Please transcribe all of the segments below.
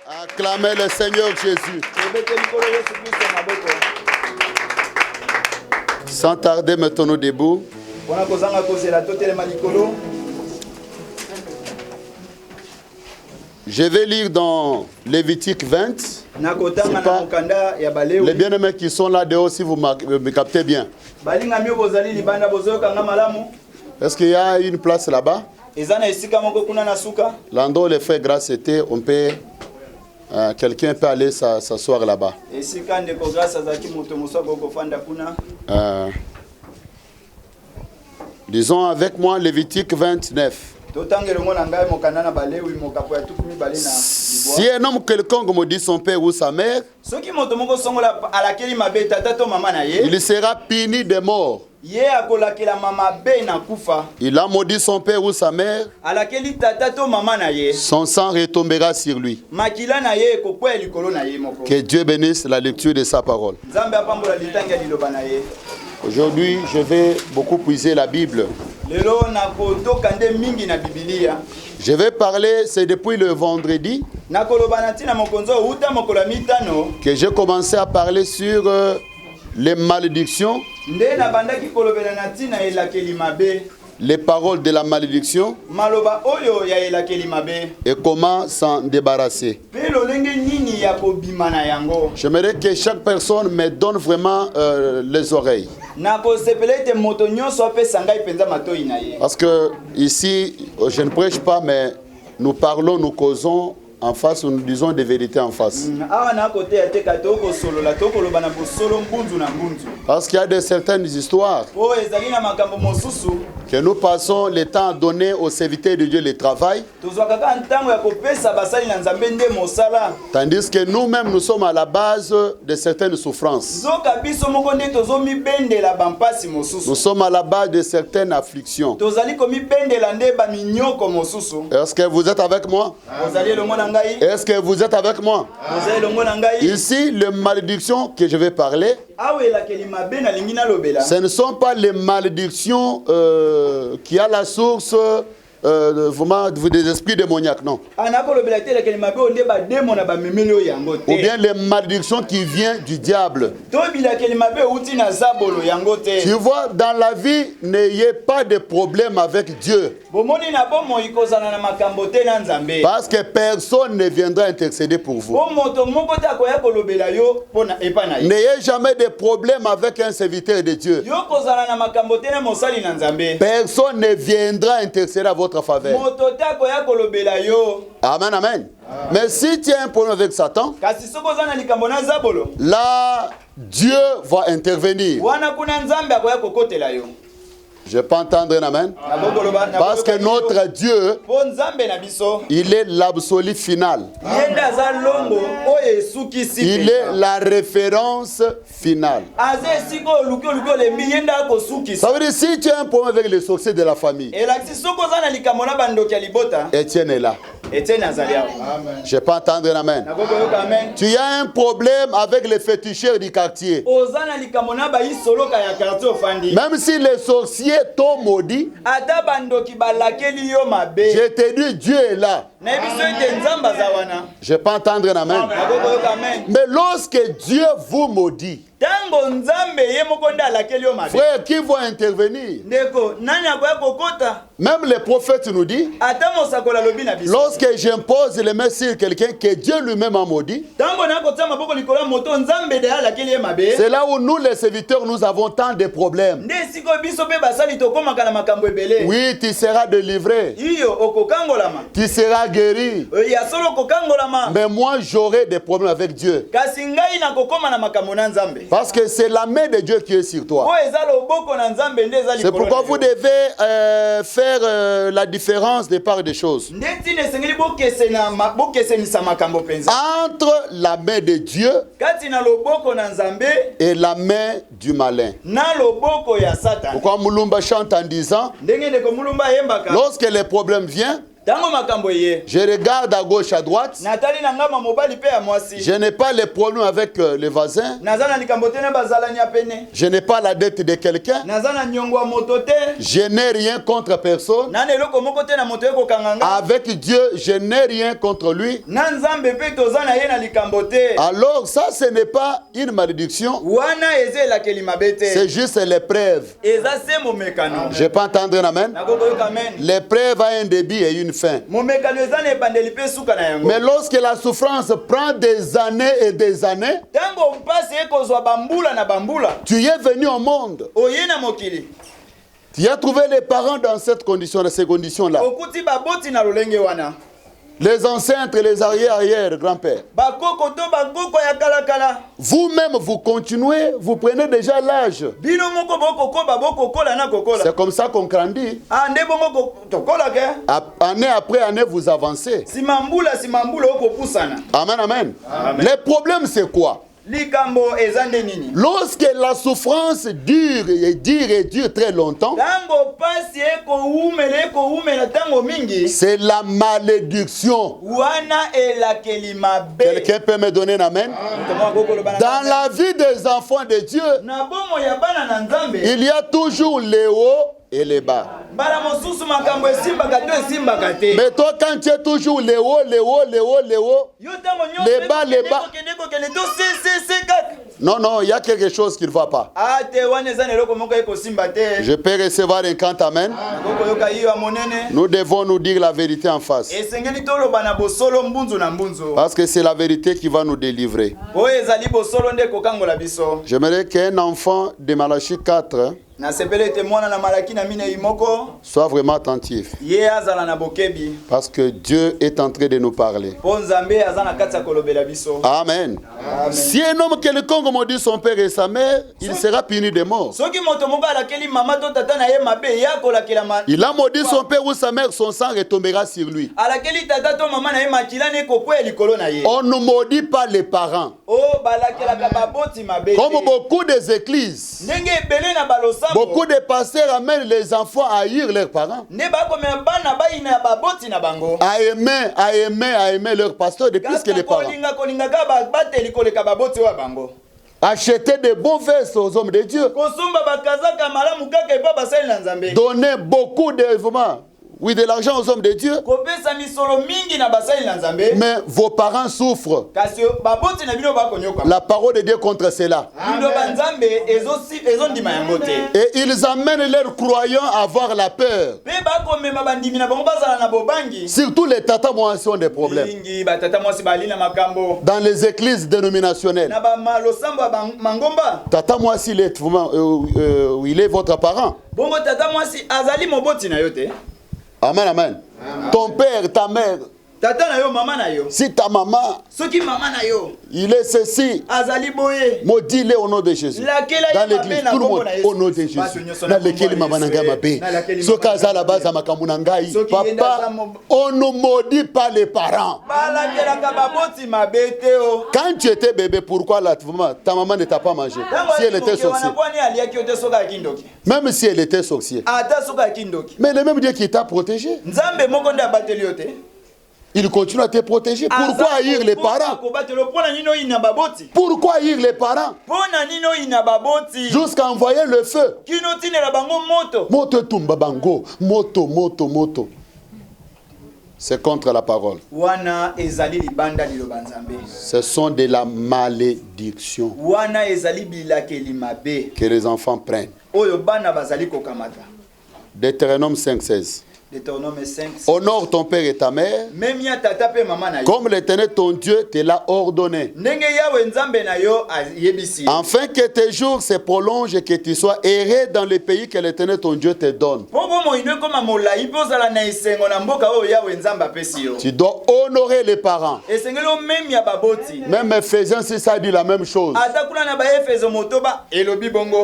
Acclamez le Seigneur Jésus. Sans tarder, mettons-nous debout. Je vais lire dans Lévitique 20. Les bien-aimés qui sont là-dehors, si vous me captez bien. Est-ce qu'il y a une place là-bas? L'endroit où les frères grâce étaient, on peut... quelqu'un peut aller s'asseoir là-bas. Disons avec moi Lévitique 29. Si un homme quelconque me dit son père ou sa mère, il sera puni de mort. Il a maudit son père ou sa mère, son sang retombera sur lui. Que Dieu bénisse la lecture de sa parole. Aujourd'hui, je vais beaucoup puiser la Bible. Je vais parler, c'est depuis le vendredi que j'ai commencé à parler sur les malédictions, les paroles de la malédiction et comment s'en débarrasser. J'aimerais que chaque personne me donne vraiment les oreilles. Parce que ici, je ne prêche pas, mais nous parlons, nous causons en face, nous disons des vérités en face. Parce qu'il y a de certaines histoires que nous passons le temps à donner aux serviteurs de Dieu le travail, tandis que nous-mêmes nous sommes à la base de certaines souffrances. Nous sommes à la base de certaines afflictions. Est-ce que vous êtes avec moi? Est-ce que vous êtes avec moi? Ici, les malédictions que je vais parler, ce ne sont pas les malédictions qui a la source vraiment des esprits démoniaques, non. Ou bien les malédictions qui viennent du diable. Tu vois, dans la vie, n'ayez pas de problème avec Dieu. Parce que personne ne viendra intercéder pour vous. N'ayez jamais de problème avec un serviteur de Dieu. Personne ne viendra intercéder à votre faveur. Amen, amen. Mais si tu as un problème avec Satan, là, Dieu va intervenir. Je peux entendre un amen. Parce que notre Dieu, il est l'absolu final. Il est la référence finale. Ça veut dire si tu as un problème avec les sorciers de la famille, Étienne est là. Je peux entendre un amen. Tu as un problème avec les féticheurs du quartier. Même si les sorciers t'ont maudit, je te dis Dieu est là. Je peux entendre un amen. Mais lorsque Dieu vous maudit, frère, qui va intervenir? Même les prophètes nous disent, lorsque j'impose les mains sur quelqu'un que Dieu lui-même a maudit, c'est là où nous les serviteurs nous avons tant de problèmes. Oui, tu seras délivré, tu seras guéri, mais moi j'aurai des problèmes avec Dieu. Parce que c'est la main de Dieu qui est sur toi. C'est pourquoi vous devez faire la différence des parts des choses entre la main de Dieu et la main du malin. Pourquoi Moulumba chante en disant, lorsque les problèmes viennent, Je regarde à gauche, à droite. Je n'ai pas les problèmes avec les voisins. Je n'ai pas la dette de quelqu'un. Je n'ai rien contre personne. Avec Dieu, je n'ai rien contre lui. Alors ça, ce n'est pas une malédiction. C'est juste l'épreuve. Je peux entendre un amen. L'épreuve a un début et une fin. Mais lorsque la souffrance prend des années et des années, tu es venu au monde. Tu as trouvé les parents dans cette condition, dans ces conditions-là. Les ancêtres, les arrière-arrière, grand-père. Vous-même, vous continuez, vous prenez déjà l'âge. C'est comme ça qu'on grandit. Année après année, vous avancez. Amen, amen. Le problème, c'est quoi? Lorsque la souffrance dure très longtemps, c'est la malédiction. Quelqu'un peut me donner un amen? Dans la vie des enfants de Dieu, il y a toujours les hauts et les bas. Mais toi, quand tu es toujours les hauts, les bas, non, non, il y a quelque chose qui ne va pas. Je peux recevoir un cant amen. Nous devons nous dire la vérité en face. Parce que c'est la vérité qui va nous délivrer. J'aimerais qu'un enfant de Malachie 4 sois vraiment attentif. Parce que Dieu est en train de nous parler. Amen. Si un homme quelconque maudit son père et sa mère, il sera puni de mort. Il a maudit son père ou sa mère, son sang retombera sur lui. On ne maudit pas les parents. Comme beaucoup des églises, beaucoup de pasteurs amènent les enfants à haïr leurs parents. À aimer leurs pasteurs de plus que les parents. Acheter de bons vestes aux hommes de Dieu. Donner beaucoup d'événements. Oui, de l'argent aux hommes de Dieu. Mais vos parents souffrent. La parole de Dieu contre cela. Et ils amènent leurs croyants à avoir la peur. Surtout les tatas moi ont des problèmes. Dans les églises dénominationnelles. Tata moi il est votre parent. Amen, amen. Ton père, ta mère. Si ta maman, il est ceci, maudis-le au nom de Jésus. Dans l'église, tout le monde, au nom de Jésus. Dans lequel maman n'a pas bé. Ce cas à la base, papa, on ne maudit pas les parents. Quand tu étais bébé, pourquoi ta maman ne t'a pas mangé? Si elle était sorcière. Même si elle était sorcière. Mais le même Dieu qui t'a protégé. Il continue à te protéger. Pourquoi haïr les parents? Pourquoi haïr les parents? Jusqu'à envoyer le feu. Moto tumba bango. Moto. C'est contre la parole. Ce sont de la malédiction que les enfants prennent. Deutéronome 5:16. Honore ton père et ta mère comme l'Éternel ton Dieu te l'a ordonné, afin que tes jours se prolongent et que tu sois erré dans le pays que l'Éternel ton Dieu te donne. Tu dois honorer les parents. Même Ephésiens 6 ça dit la même chose.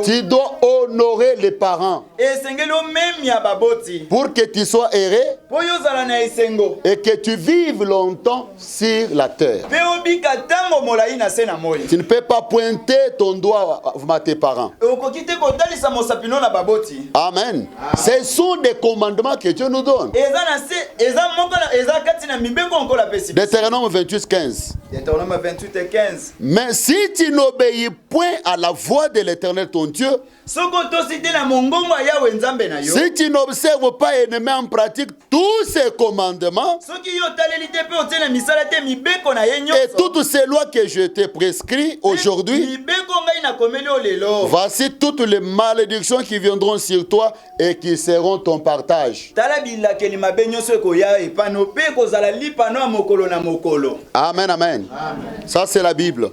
Tu dois honorer les parents pour que tu sois sois erré et que tu vives longtemps sur la terre. Tu ne peux pas pointer ton doigt à tes parents. Amen. Ce sont des commandements que Dieu nous donne. Deutéronome 28, 15. Mais si tu n'obéis point à la voix de l'Éternel ton Dieu, si tu n'observes pas et ne mets en pratique tous ces commandements et toutes ces lois que je t'ai prescrites aujourd'hui, voici toutes les malédictions qui viendront sur toi et qui seront ton partage. Amen, amen. Ça c'est la Bible.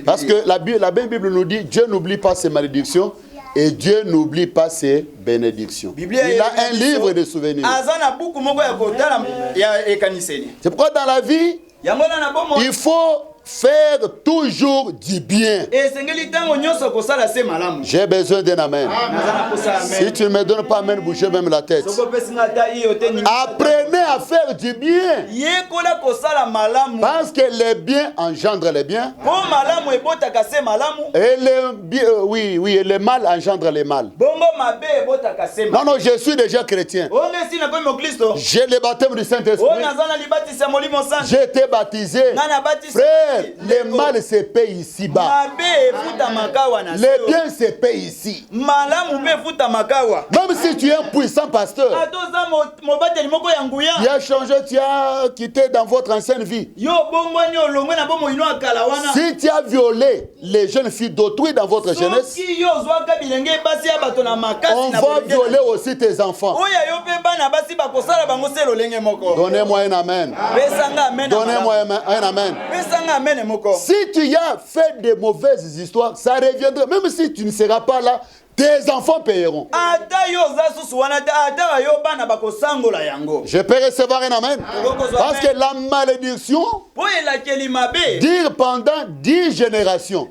Parce que la Bible nous dit Dieu n'oublie pas ses malédictions et Dieu n'oublie pas ses bénédictions. Il a un livre de souvenirs. C'est pourquoi dans la vie, il faut faire toujours du bien. J'ai besoin d'un amen. Si tu ne me donnes pas amen, bougez même la tête. Apprenez à faire du bien. Parce que les biens engendrent les biens. Et et le mal engendre les mal. Non, non, je suis déjà chrétien. J'ai le baptême du Saint-Esprit. J'ai été baptisé. Frère, le mal se paye ici-bas. Le bien se paye ici. Même si tu es un puissant pasteur, tu as changé, tu as quitté dans votre ancienne vie. Si tu as violé les jeunes filles d'autrui dans votre jeunesse, on va violer aussi tes enfants. Donnez-moi un amen. Donnez-moi un amen. Si tu as fait de mauvaises histoires, ça reviendra. Même si tu ne seras pas là, tes enfants payeront. Je peux recevoir un amen. Parce que la malédiction dure pendant 10 générations.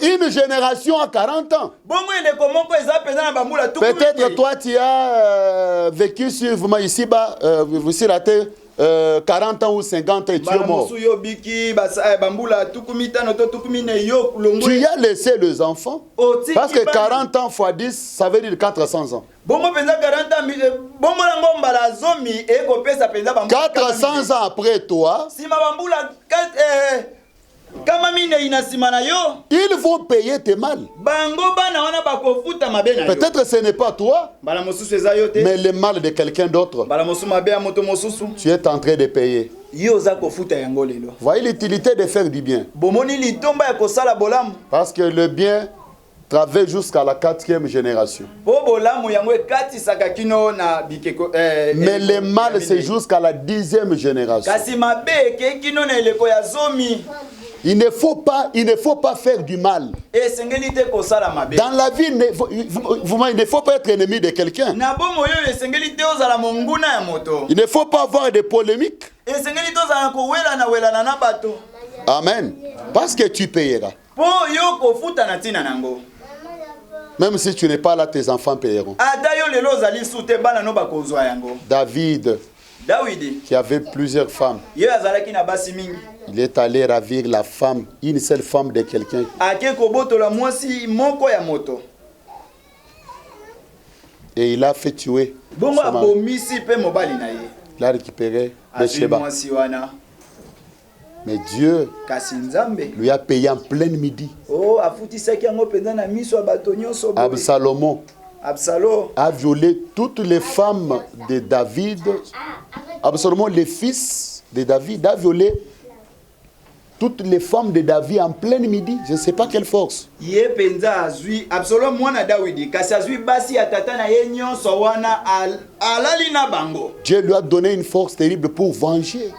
Et une génération à 40 ans. Peut-être toi tu as vécu sur ici-bas, sur la terre. 40 ans ou 50 ans et tu es mort. Tu as laissé les enfants. Parce que 40 ans x 10, ça veut dire 400 ans. 400 ans après toi, ils vont payer tes mal. Peut-être ce n'est pas toi, mais le mal de quelqu'un d'autre. Tu es en train de payer. Voyez l'utilité de faire du bien. Parce que le bien travaille jusqu'à la 4e génération. Mais le mal, c'est jusqu'à la 10e génération. Il ne faut pas faire du mal. Dans la vie, il ne faut pas être ennemi de quelqu'un. Il ne faut pas avoir de polémiques. Amen. Parce que tu payeras. Même si tu n'es pas là, tes enfants payeront. David, qui avait plusieurs femmes, il est allé ravir la femme, une seule femme de quelqu'un. Et il a fait tuer. Il a récupéré Bathsheba. Mais Dieu lui a payé en pleine midi. Absalom a violé toutes les femmes de David. Absalom, le fils de David, a violé toutes les femmes de David en pleine midi. Je ne sais pas quelle force. Dieu lui a donné une force terrible pour venger.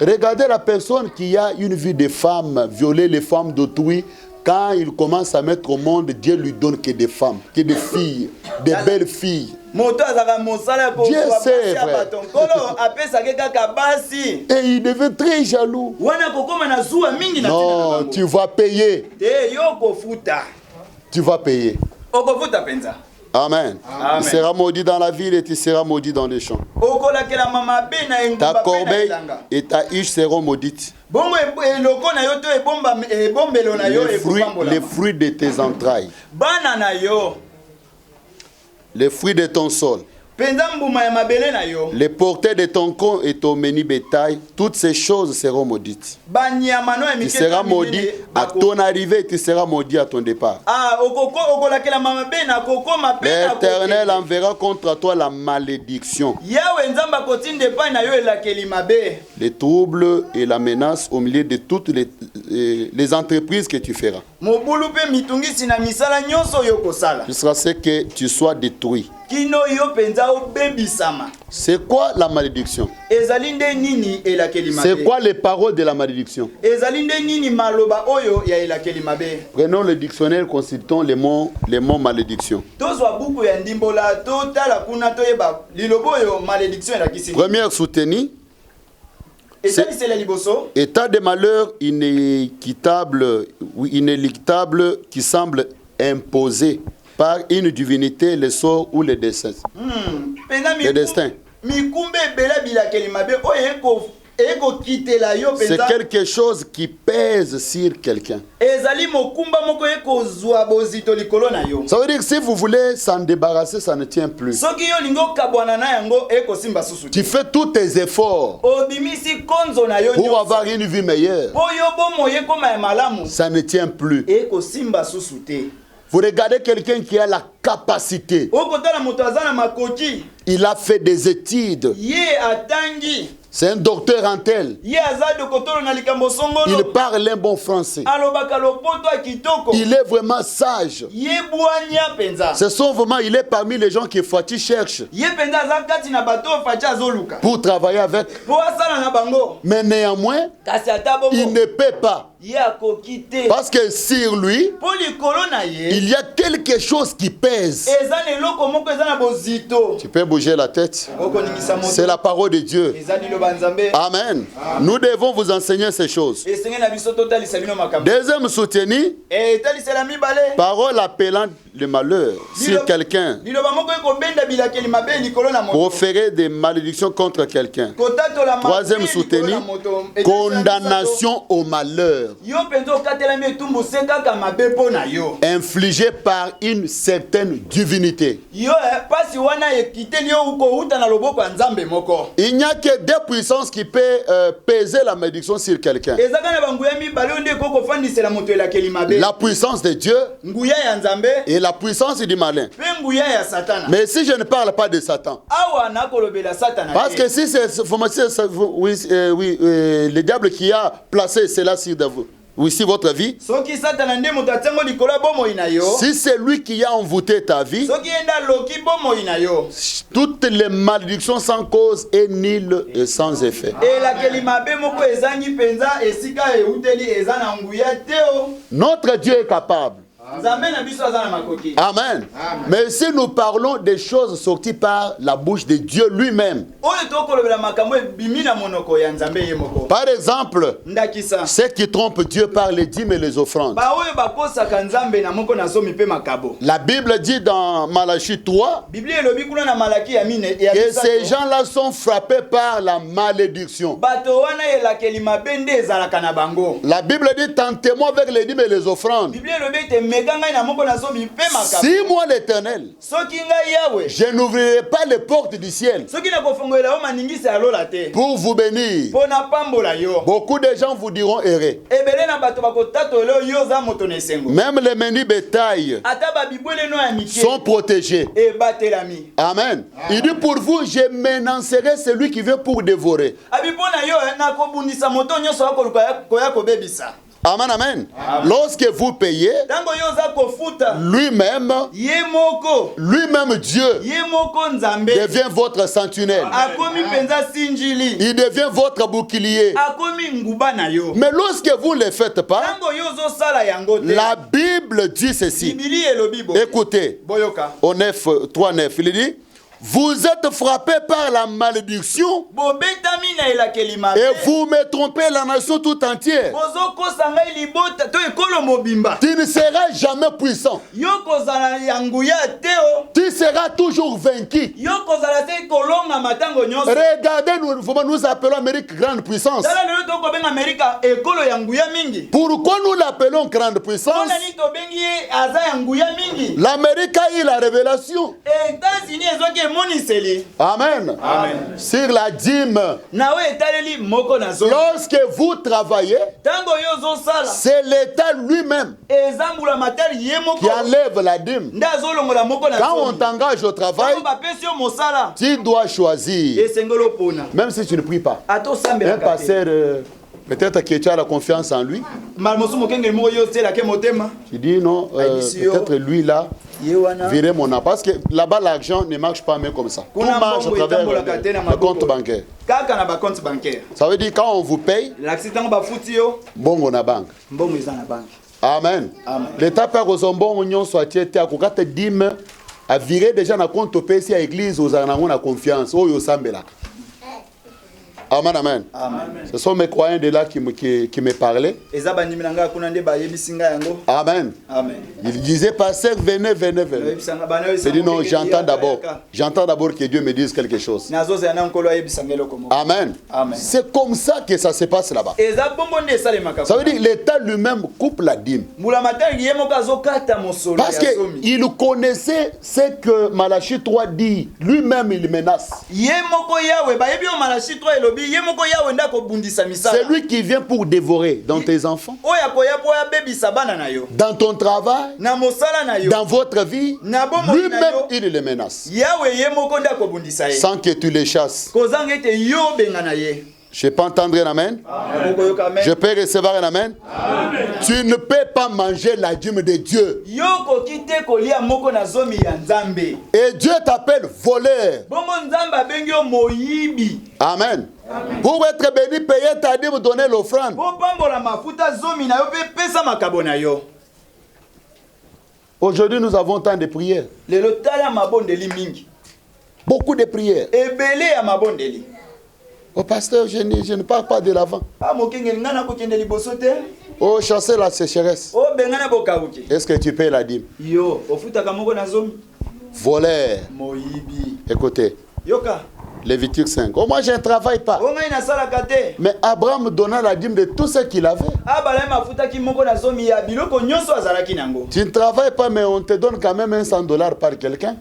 Regardez la personne qui a une vie de femme, violer les femmes d'autrui, Quand il commence à mettre au monde, Dieu lui donne que des femmes, que des filles, des belles filles. Dieu sait, frère. Et il devient très jaloux. Non, tu vas payer. Tu vas payer. Amen. Tu seras maudit dans la ville et tu seras maudit dans les champs. Ta corbeille et ta huche seront maudites. Les fruits de tes entrailles. Les fruits de ton sol. Les porteurs de ton con et ton menu bétail, toutes ces choses seront maudites. Tu seras maudit à ton arrivée, tu seras maudit à ton départ. L'Éternel enverra contre toi la malédiction, les troubles et la menace au milieu de toutes les entreprises que tu feras. Jusqu'à ce que tu sois détruit. C'est quoi la malédiction? C'est quoi les paroles de la malédiction? Prenons le dictionnaire, consultons les mots malédiction. Première soutenue, état de malheur inéquitable qui semble imposé par une divinité, le sort ou le destin. Le destin. C'est quelque chose qui pèse sur quelqu'un. Ça veut dire que si vous voulez s'en débarrasser, ça ne tient plus. Tu fais tous tes efforts pour avoir une vie meilleure. Ça ne tient plus. Vous regardez quelqu'un qui a la capacité. Il a fait des études. C'est un docteur en tel. Il parle un bon français. Il est vraiment sage. Ce sont vraiment, il est parmi les gens que Fati cherche pour travailler avec. Mais néanmoins, il ne peut pas. Parce que sur lui, il y a quelque chose qui pèse. Tu peux bouger la tête. C'est la parole de Dieu. Amen. Nous devons vous enseigner ces choses. Deuxième soutenu, parole appelant le malheur sur quelqu'un, proférer des malédictions contre quelqu'un. Troisième soutenu, condamnation au malheur infligée par une certaine divinité. Il n'y a que deux puissances qui peuvent peser la malédiction sur quelqu'un. La puissance de Dieu et la puissance du malin. Mais si je ne parle pas de Satan, parce que si c'est le diable qui a placé cela sur vous, ici votre vie, si c'est lui qui a envoûté ta vie, toutes les malédictions sans cause et nulles et sans effet. Notre Dieu est capable. Amen. Mais si nous parlons des choses sorties par la bouche de Dieu lui-même, par exemple, ceux qui trompent Dieu par les dîmes et les offrandes. La Bible dit dans Malachie 3 que ces gens-là sont frappés par la malédiction. La Bible dit tentez-moi avec les dîmes et les offrandes. Si moi l'Éternel, je n'ouvrirai pas les portes du ciel pour vous bénir, beaucoup de gens vous diront errer. Même les menus bétail sont protégés. Amen. Il dit pour vous, je m'énoncerai celui qui veut pour dévorer. Amen, amen. Lorsque vous payez, lui-même Dieu, devient votre sentinelle. Il devient votre bouclier. Mais lorsque vous ne le faites pas, la Bible dit ceci. Écoutez, au 3:9, il dit: vous êtes frappés par la malédiction et vous me trompez la nation tout entière. Tu ne seras jamais puissant. Tu seras toujours vaincu. Regardez, nous appelons l'Amérique grande puissance. Pourquoi nous l'appelons grande puissance? L'Amérique a eu la révélation. Amen. Amen. Sur la dîme. Lorsque vous travaillez, c'est l'État lui-même qui enlève la dîme. Quand on t'engage au travail, tu dois choisir. Même si tu ne pries pas. Un pasteur, peut-être que tu as la confiance en lui. Tu dis non, peut-être lui là. Virer mon âme. Parce que là-bas, l'argent ne marche pas même comme ça. Tout marche à travers le compte bancaire. Ça veut dire quand on vous paye, bon, on a banque. Amen. L'État perd aux ombons, on soit tiété à Koukate Dim, à virer déjà dans le compte payé si à l'église, aux anamons à confiance. Oh, yo sambela. Amen, amen. Ce sont mes croyants de là qui me parlaient. Amen. Il disait, pasteur, venez. C'est dit non, j'entends d'abord que Dieu me dise quelque chose. Amen. C'est comme ça que ça se passe là-bas. Ça veut dire l'État lui-même coupe la dîme. Parce qu'il connaissait ce que Malachie 3 dit. Lui-même, il menace. C'est lui qui vient pour dévorer dans tes enfants, dans ton travail, dans votre vie. Lui-même, il les menace sans que tu les chasses. Je peux entendre un amen? Je peux recevoir un amen? Tu ne peux pas manger la dîme de Dieu. Et Dieu t'appelle voleur. Amen. Pour être béni, payer ta dîme, donner l'offrande. Aujourd'hui, nous avons tant de prières. Beaucoup de prières. Oh pasteur, je ne parle pas de l'avant. Oh, chasser la sécheresse. Est-ce que tu payes la dîme? Voleur. Écoutez. Lévitique 5. Oh, moi je ne travaille pas. Mais Abraham donna la dîme de tout ce qu'il avait. Tu ne travailles pas, mais on te donne quand même $100 par quelqu'un.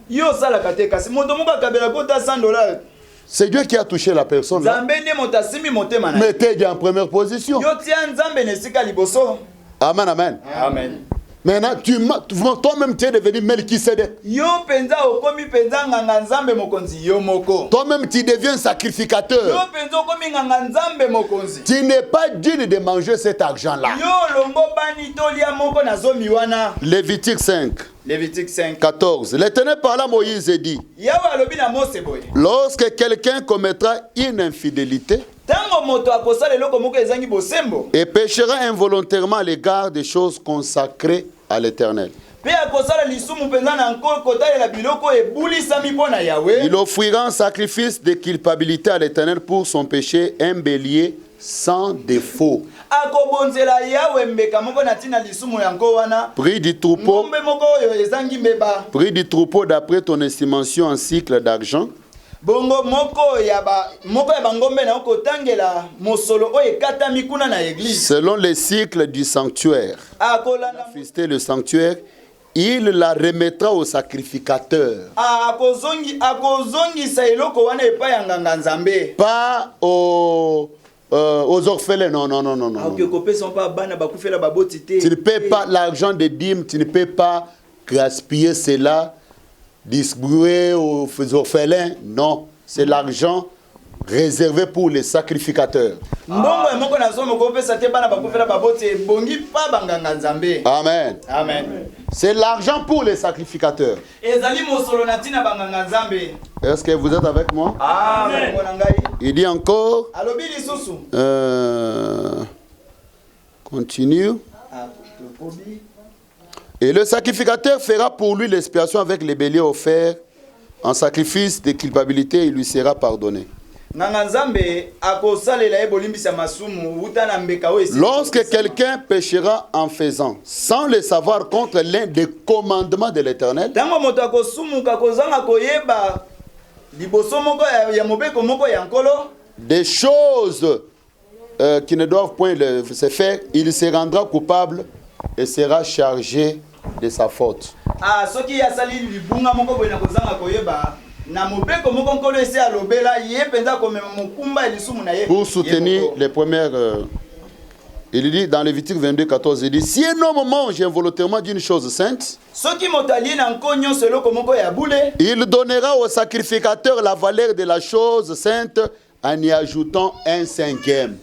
C'est Dieu qui a touché la personne. Mettez-le en première position. Amen, amen. Amen. Maintenant, toi-même tu es devenu Melchisedec. Toi-même tu deviens sacrificateur. Tu n'es pas digne de manger cet argent-là. Lévitique 5. Lévitique 5. 14. L'Éternel parla à Moïse et dit: lorsque quelqu'un commettra une infidélité et péchera involontairement à l'égard des choses consacrées à l'Éternel, il offrira un sacrifice de culpabilité à l'Éternel pour son péché, un bélier sans défaut. Prix du troupeau d'après ton estimation en cycle d'argent. Selon les cycles du sanctuaire, le sanctuaire, il la remettra au sacrificateur. Pas aux orphelins, non. Tu ne paies pas l'argent des dîmes, tu ne peux pas gaspiller cela, distribuer aux orphelins. Non, c'est l'argent réservé pour les sacrificateurs. Amen. Amen. C'est l'argent pour les sacrificateurs. Est-ce que vous êtes avec moi? Amen. Il dit encore, continue. Et le sacrificateur fera pour lui l'expiation avec les béliers offerts en sacrifice de culpabilité, il lui sera pardonné. Lorsque quelqu'un péchera en faisant, sans le savoir, contre l'un des commandements de l'Éternel, des choses qui ne doivent point se faire, il se rendra coupable et sera chargé de sa faute. Pour soutenir les premières, il dit dans Lévitique 22, 14, il dit, si un homme mange involontairement d'une chose sainte, il donnera au sacrificateur la valeur de la chose sainte en y ajoutant un cinquième.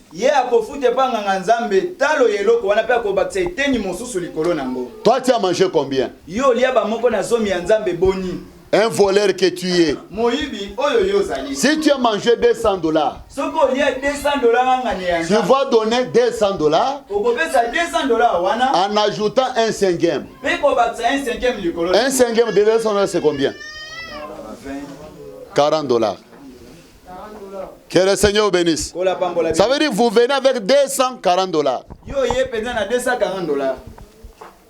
Toi, tu as mangé combien? Un voleur que tu es. Si tu as mangé $200, tu vas donner $200 en ajoutant un cinquième. Un cinquième de $200, c'est combien? $40. Que le Seigneur vous bénisse. Ça veut dire que vous venez avec $240.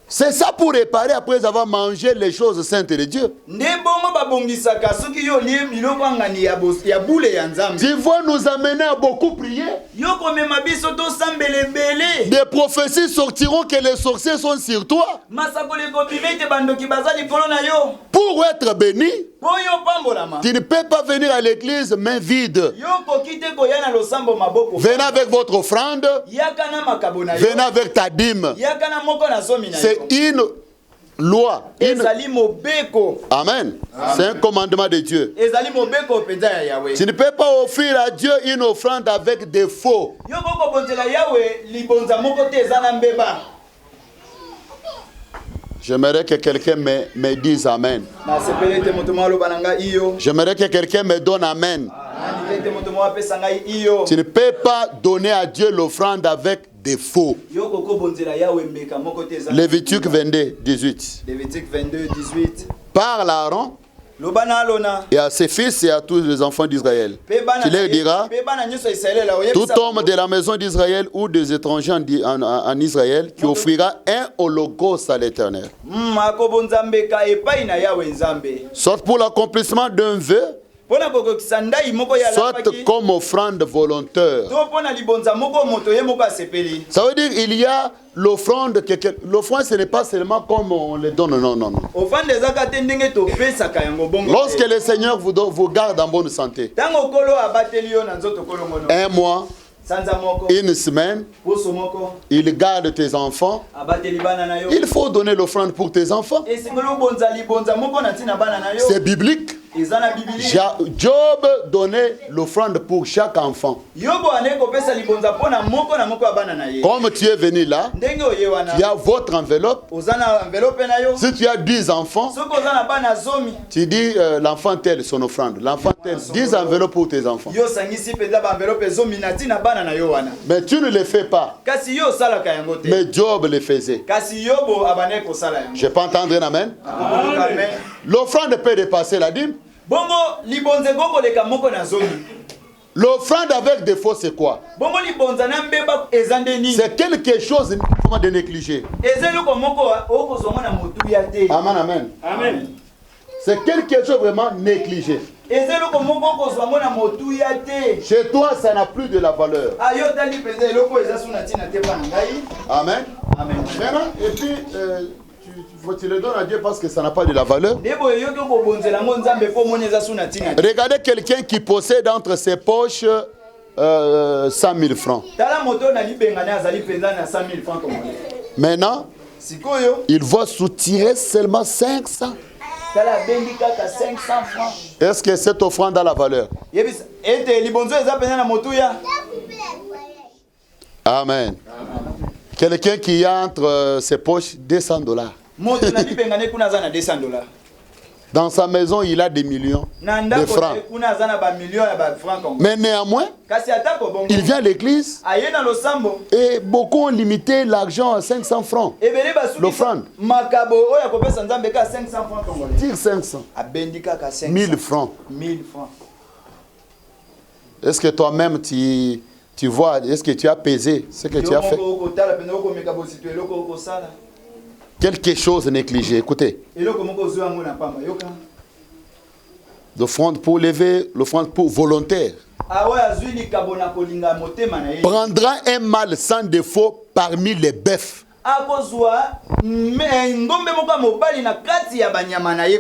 C'est ça pour réparer après avoir mangé les choses saintes de Dieu. Tu vas nous amener à beaucoup prier. Des prophéties sortiront que les sorciers sont sur toi. Pour être béni, tu ne peux pas venir à l'église main vide. Venez avec votre offrande. Venez avec ta dîme. C'est une loi. Amen. C'est un commandement de Dieu. Tu ne peux pas offrir à Dieu une offrande avec des faux. J'aimerais que quelqu'un me dise Amen. J'aimerais que quelqu'un me donne Amen. Tu ne peux pas donner à Dieu l'offrande avec des faux. Lévitique 22, 18. Parle à Aaron et à ses fils et à tous les enfants d'Israël. Tu leur diras, tout homme de la maison d'Israël ou des étrangers en Israël qui offrira un holocauste à l'Éternel, soit pour l'accomplissement d'un vœu, soit comme offrande volontaire. Ça veut dire qu'il y a l'offrande. L'offrande, ce n'est pas seulement comme on le donne, non, non, non. Lorsque le Seigneur vous garde en bonne santé, un mois, une semaine, il garde tes enfants, il faut donner l'offrande pour tes enfants. C'est biblique. Job donnait l'offrande pour chaque enfant. Comme tu es venu là, tu as votre enveloppe. Si tu as 10 enfants, tu dis l'enfant tel son offrande. L'enfant tel, 10 enveloppes pour tes enfants. Mais tu ne le fais pas. Mais Job le faisait. Je peux entendre un amen? L'offrande peut dépasser la dîme. L'offrande avec défaut, c'est quoi? C'est quelque chose de négligé. Amen, amen. Amen. C'est quelque chose vraiment négligé. Chez toi, ça n'a plus de la valeur. Amen. Amen. Maintenant, et puis, tu le donnes à Dieu parce que ça n'a pas de la valeur. Regardez quelqu'un qui possède entre ses poches 100 000 francs. Maintenant, il va soutirer seulement 500. Est-ce que cette offrande a la valeur? Amen. Quelqu'un qui a entre ses poches $200. Dans sa maison, il a des millions de francs. Mais néanmoins, il vient à l'église et beaucoup ont limité l'argent à 500 francs. L'offrande. Tire 500. 1000 francs. Est-ce que toi-même, tu vois, est-ce que tu as pesé ce que tu as fait? Quelque chose négligé. Écoutez. L'offrande pour lever, l'offrande pour volontaire. Prendra un mâle sans défaut parmi les bœufs.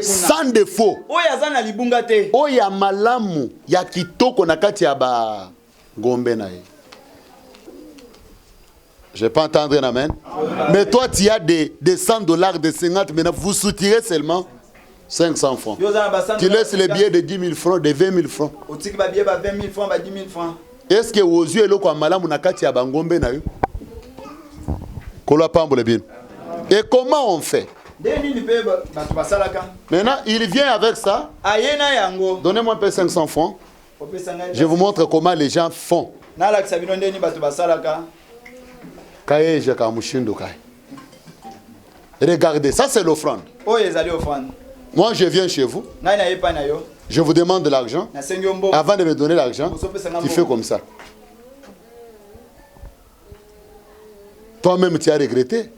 Sans défaut. Oya malamu ya kitoko na kati ya ba ngombe na ye. Je ne vais pas entendre un amen. Mais toi, tu as des $100, des 50, maintenant vous soutirez seulement 500 francs. Tu laisses les billets de 10 000 francs, de 20 000 francs. Est-ce que aux yeux, il y a malamu na kati ya ba ngombe na yo? Et comment on fait? Maintenant, il vient avec ça. Donnez-moi un peu 500 francs. Je vous montre comment les gens font. Regardez, ça c'est l'offrande. Moi je viens chez vous. Je vous demande de l'argent. Avant de me donner l'argent, tu fais comme ça. Toi-même tu as regretté.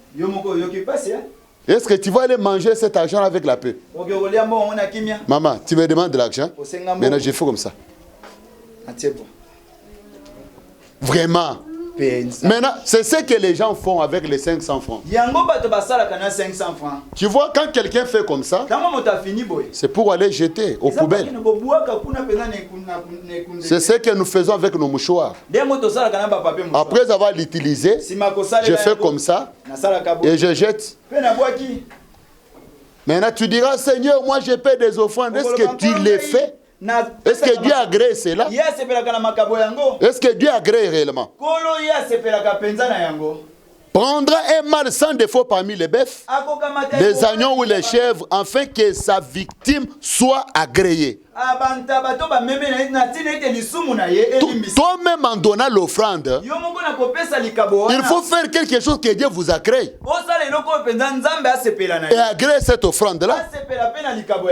Est-ce que tu vas aller manger cet argent avec la paix? Maman, tu me demandes de l'argent. Maintenant je fais comme ça. Vraiment. Maintenant, c'est ce que les gens font avec les 500 francs. Tu vois, quand quelqu'un fait comme ça, c'est pour aller jeter aux poubelles. C'est ce que nous faisons avec nos mouchoirs. Après avoir l'utilisé, je fais comme ça et je jette. Maintenant, tu diras, Seigneur, moi je paie des offrandes. Est-ce que tu les fais? Est-ce que Dieu agrée cela? Est-ce que Dieu agrée réellement? Prendra un mâle sans défaut parmi les bœufs, les agneaux ou les chèvres, afin que sa victime soit agréée. Toi-même en donnant l'offrande, il faut faire quelque chose que Dieu vous agrée. Et agréer cette offrande-là.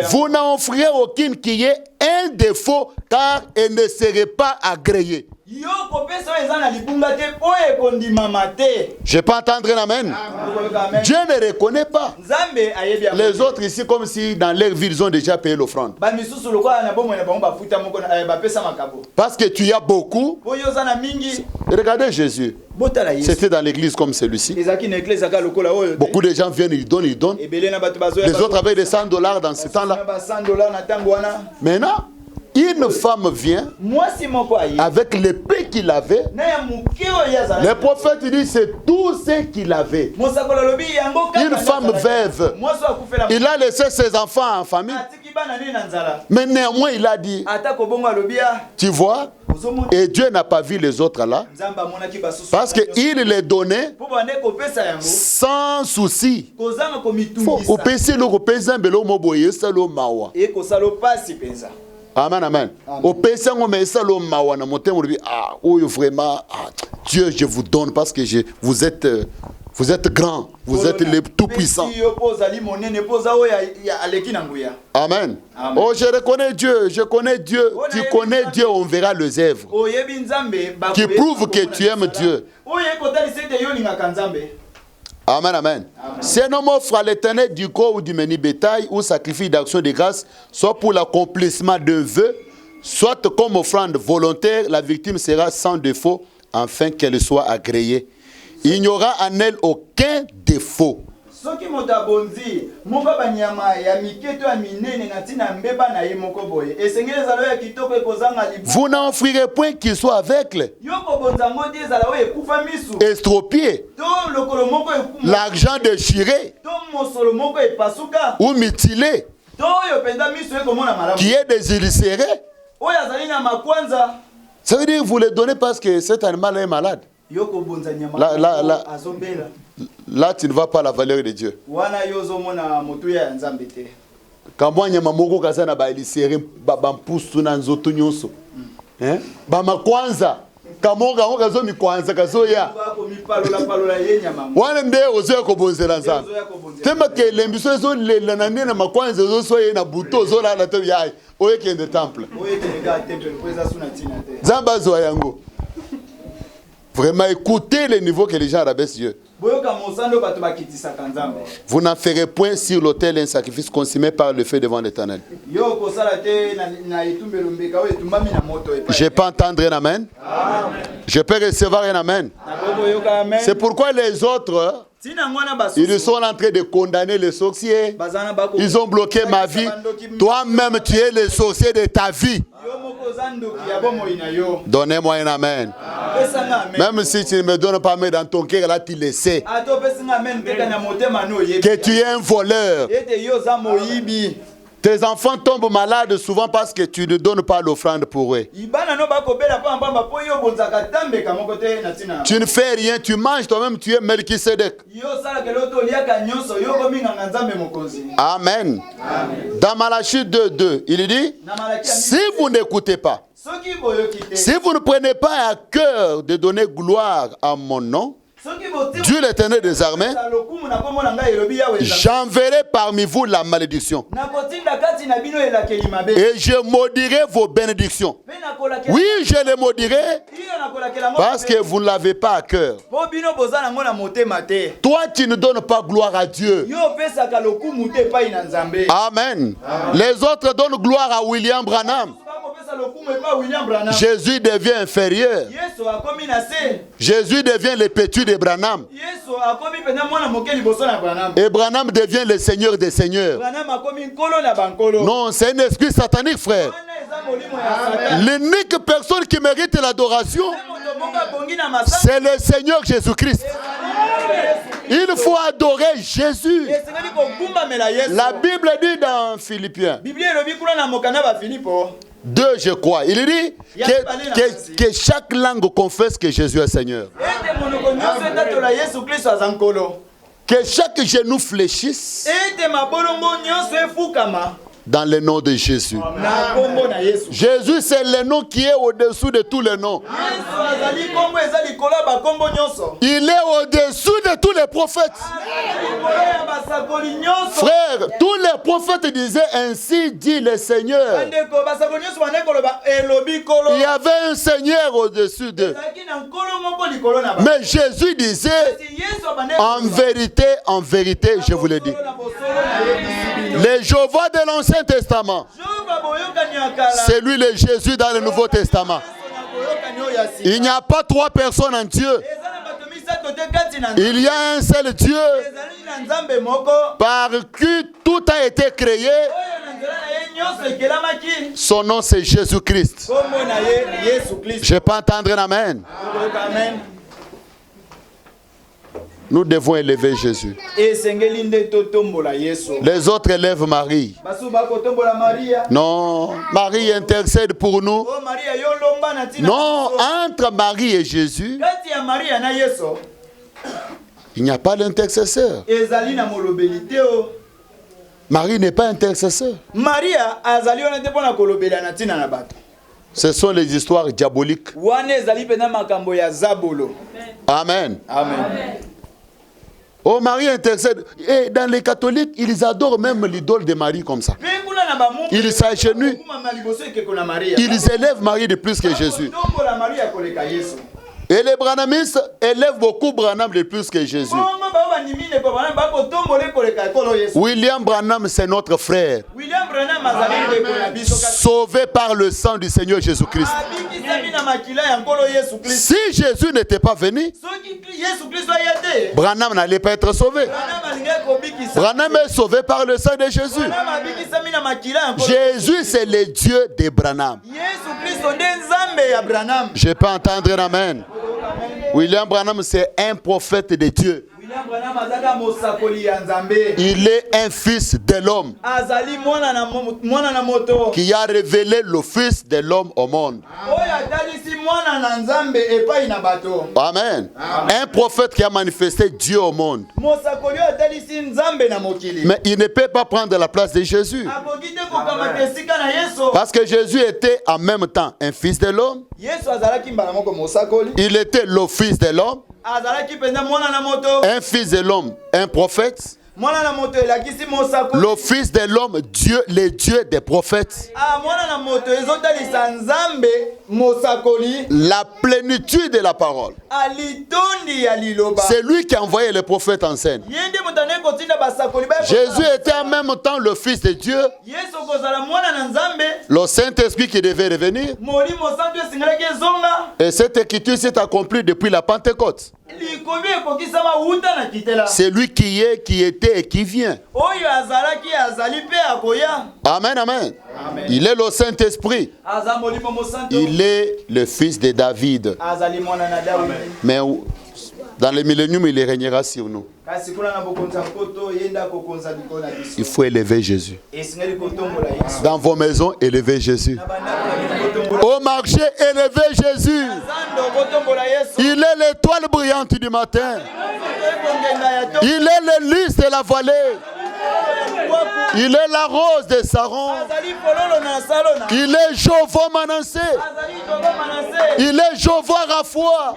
Vous n'en offrirez aucune qui ait un défaut, car elle ne serait pas agréée. Je ne peux pas entendre un amen. Dieu ne reconnaît pas. Les autres ici, comme si dans leur vie, ils ont déjà payé l'offrande. Parce que tu as beaucoup. Regardez Jésus. C'était dans l'église comme celui-ci. Beaucoup de gens viennent, ils donnent. Les autres avaient des $100 dans ce temps-là. Maintenant, une femme vient avec l'épée qu'il avait. Le prophète dit c'est tout ce qu'il avait. Une femme veuve. Il a laissé ses enfants en famille. Mais néanmoins il a dit, tu vois, et Dieu n'a pas vu les autres là. Parce qu'il les donnait sans souci. Amen, amen. Au péché, on met ça le mawa na monté on dit ah oui vraiment Dieu je vous donne parce que vous êtes grand, vous êtes le tout puissant. Amen. Oh je reconnais Dieu, je connais Dieu, tu connais Dieu, on verra les œuvres qui prouvent que tu aimes Dieu. Amen, amen. Si un homme offre à l'Éternel du corps ou du menu bétail ou sacrifice d'action de grâce, soit pour l'accomplissement d'un vœu, soit comme offrande volontaire, la victime sera sans défaut, afin qu'elle soit agréée. Il n'y aura en elle aucun défaut. Vous n'en offrirez point qu'il soit aveugle, estropié, l'argent déchiré ou mutilé, qui est désillucéré, Ça veut dire que vous le donnez parce que cet animal est malade. Là, tu ne vois pas la valeur de Dieu. Quand moi, je suis kazana ba elisere ba mpustu na nzoto nyonso. Ba makwanza. Kamonga ngo kazo mikwanza kazo ya. Wana nde ozo ko bonzela nzambe. Tema ke lembiso zo lela na nene makwanza zo so ye na buto zo la na to ya. Oye ke de temple. Oye ke ga temple ko eza suna tina te. Zamba zo yango. Vraiment écoutez le niveau que les gens rabaissent Dieu. Vous n'en ferez point sur l'autel un sacrifice consumé par le feu devant l'Éternel. Je peux entendre un amen. Je peux recevoir un amen. C'est pourquoi les autres, ils sont en train de condamner les sorciers. Ils ont bloqué ma vie. Toi-même, tu es le sorcier de ta vie. Donnez-moi un amen. Même si tu ne me donnes pas mais dans ton cœur, là tu le sais. Que tu es un voleur. Tes enfants tombent malades souvent parce que tu ne donnes pas l'offrande pour eux. Tu ne fais rien, tu manges toi-même, tu es Melchisedec. Amen. Dans Malachie 2:2, il dit, si vous n'écoutez pas, si vous ne prenez pas à cœur de donner gloire à mon nom, Dieu l'Éternel des armées, j'enverrai parmi vous la malédiction. Et je maudirai vos bénédictions. Oui, je les maudirai parce que vous ne l'avez pas à cœur. Toi, tu ne donnes pas gloire à Dieu. Amen. Les autres donnent gloire à William Branham. Jésus devient inférieur. Jésus devient le petit de Branham. Et Branham devient le Seigneur des Seigneurs. Non, c'est une excuse satanique, frère. L'unique personne qui mérite l'adoration, c'est le Seigneur Jésus-Christ. Il faut adorer Jésus. La Bible dit dans Philippiens 2, je crois. Il dit que chaque langue confesse que Jésus est Seigneur. Que chaque genou fléchisse dans le nom de Jésus. Jésus, c'est le nom qui est au-dessous de tous les noms. Il est au-dessous de tous les prophètes. Frère, tous les prophètes disaient ainsi dit le Seigneur. Il y avait un Seigneur au-dessus d'eux. Mais Jésus disait, en vérité, je vous le dis. Les Jéhovah de l'Ancien Testament, c'est lui le Jésus dans le Nouveau Testament. Il n'y a pas 3 personnes en Dieu. Il y a un seul Dieu par qui tout a été créé. Son nom c'est Jésus-Christ. Je peux entendre un amen. Nous devons élever Jésus. Les autres élèvent Marie. Non, Marie intercède pour nous. Non, entre Marie et Jésus, il n'y a pas d'intercesseur. Marie n'est pas intercesseur. Ce sont les histoires diaboliques. Amen. Amen. Oh, Marie intercède. Et dans les catholiques, ils adorent même l'idole de Marie comme ça. Ils s'agenouillent. Ils élèvent Marie de plus que Jésus. Et les branhamistes élèvent beaucoup Branham de plus que Jésus. William Branham, c'est notre frère. Sauvé par le sang du Seigneur Jésus-Christ. Si Jésus n'était pas venu, Branham n'allait pas être sauvé. Branham est sauvé par le sang de Jésus. Jésus, c'est le Dieu de Branham. Je peux entendre un amen. William Branham, c'est un prophète de Dieu. Il est un fils de l'homme qui a révélé le fils de l'homme au monde. Amen. Un prophète qui a manifesté Dieu au monde. Mais il ne peut pas prendre la place de Jésus. Parce que Jésus était en même temps un fils de l'homme. Il était le fils de l'homme. Un fils de l'homme, un prophète. Le fils de l'homme, Dieu, le Dieu des prophètes. La plénitude de la parole. C'est lui qui a envoyé les prophètes en scène. Jésus était en même temps le fils de Dieu. Le Saint-Esprit qui devait revenir. Et cette écriture s'est accomplie depuis la Pentecôte. C'est lui qui est, qui était et qui vient. Amen, amen. Il est le Saint-Esprit. Il est le fils de David. Mais dans le millénium, il régnera sur nous. Il faut élever Jésus. Dans vos maisons, élevez Jésus. Au marché, élevez Jésus. Il est l'étoile brillante du matin. Il est le lys de la vallée. Il est la rose de Saron. Il est Jehovah Manassé. Il est Jehovah Rapha.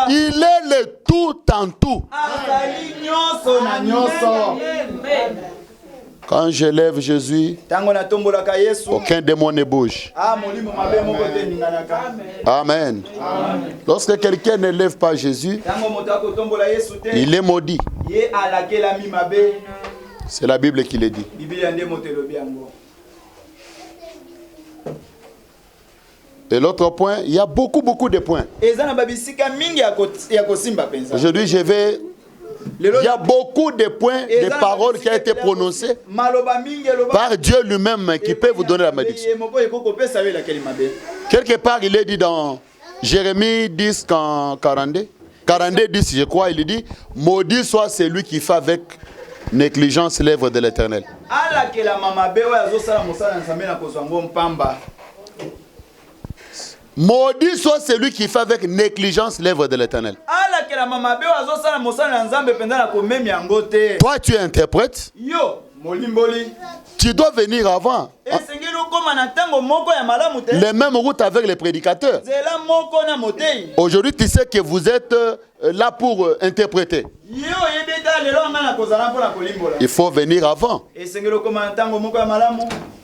Il est le tout en tout. Quand j'élève Jésus, aucun démon ne bouge. Amen. Lorsque quelqu'un n'élève pas Jésus, il est maudit. C'est la Bible qui le dit. Et l'autre point, il y a beaucoup de points. Aujourd'hui, il y a beaucoup de points, de paroles qui ont été prononcées par Dieu lui-même qui peut vous donner la malédiction. Quelque part, il est dit dans Jérémie 10, 42, 10, je crois, il dit, maudit soit celui qui fait avec négligence l'œuvre de l'Éternel. Maudit soit celui qui fait avec négligence l'œuvre de l'Éternel. Toi, tu es interprète. Tu dois venir avant. Les mêmes routes avec les prédicateurs. Aujourd'hui, tu sais que vous êtes là pour interpréter. Il faut venir avant.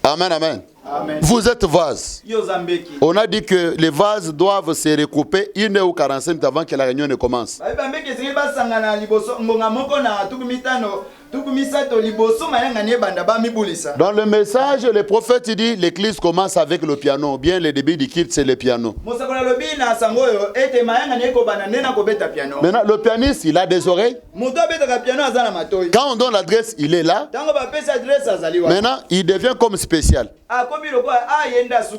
Amen, amen. Amen. Vous êtes vase. On a dit que les vases doivent se recouper 1h45 minutes avant que la réunion ne commence. Dans le message, le prophète dit l'église commence avec le piano. Bien, le début du culte, c'est le piano. Maintenant, le pianiste, il a des oreilles. Quand on donne l'adresse, il est là. Maintenant, il devient comme spécial.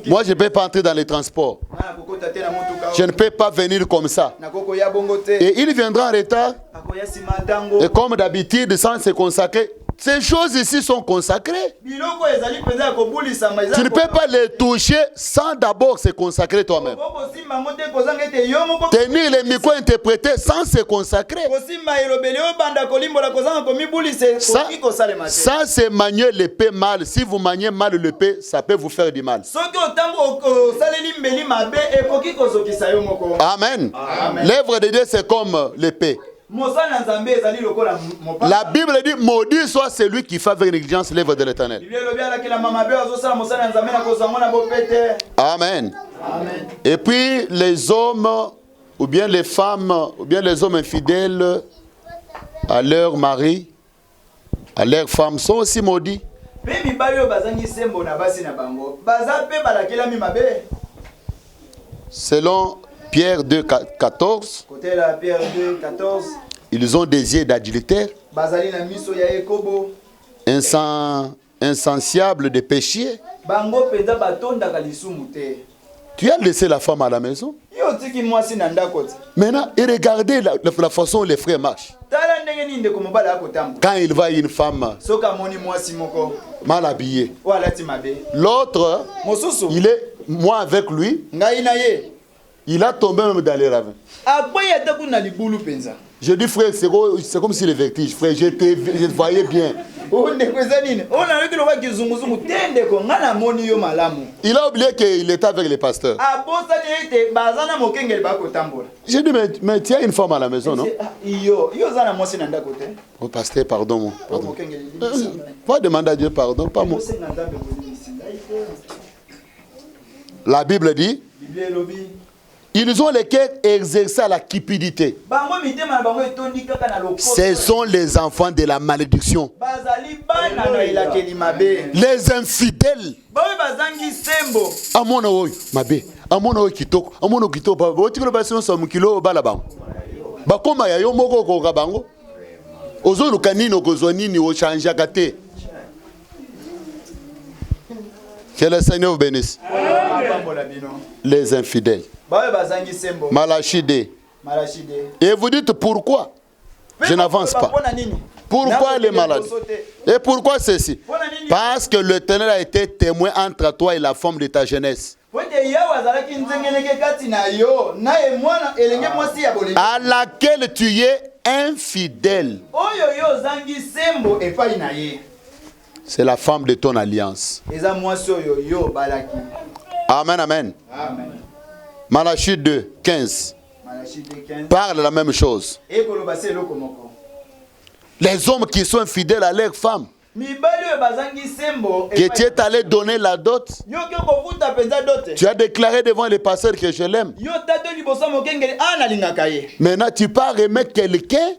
Moi, je ne peux pas entrer dans les transports. Je ne peux pas venir comme ça. Et il viendra en retard. Et comme d'habitude, sans se consacrer. Ces choses ici sont consacrées. Tu ne peux pas les toucher sans d'abord se consacrer toi-même. Tenir les micros interprétés sans se consacrer. Ça c'est manier l'épée mal. Si vous maniez mal l'épée, ça peut vous faire du mal. Amen. L'œuvre de Dieu c'est comme l'épée. La Bible dit maudit soit celui qui fait avec négligence l'œuvre de l'Éternel. Amen. Amen. Et puis les hommes ou bien les femmes ou bien les hommes infidèles à leur mari, à leur femme sont aussi maudits. Selon Pierre 2, 14, ils ont des yeux d'adultère, insensibles de péché, Tu as laissé la femme à la maison. Maintenant, et regardez la façon dont les frères marchent. Quand il voit une femme mal habillée, l'autre, il est moi avec lui, il a tombé même dans les ravins. Je dis frère, c'est comme si le vertige. Frère, je te voyais bien. Il a oublié qu'il était avec les pasteurs. J'ai dit, mais tu as une femme à la maison, non? Oh pasteur, pardon. Va demander à Dieu pardon, pas moi. La Bible dit, ils ont les cœurs exercés à la cupidité. Ce sont les enfants de la malédiction. Les infidèles. Amono mabe. Amono kitoko. Amono kitoko. Botiko basino samukilo balaba. Bakoma ya yo moko ko kabango. Ozolu kanino kozonini o chanja kate. Que le Seigneur vous bénisse. Les infidèles. Malachie 2. Et vous dites pourquoi? Je n'avance pas. Pourquoi les malades? Et pourquoi ceci? Parce que l'Éternel a été témoin entre toi et la femme de ta jeunesse, à laquelle tu es infidèle. C'est la femme de ton alliance. Amen, amen. Malachie 2, 15. Parle la même chose. Les hommes qui sont infidèles à leurs femmes, que tu es allé donner la dot, tu as déclaré devant les pasteurs que je l'aime. Maintenant tu pars aimer quelqu'un.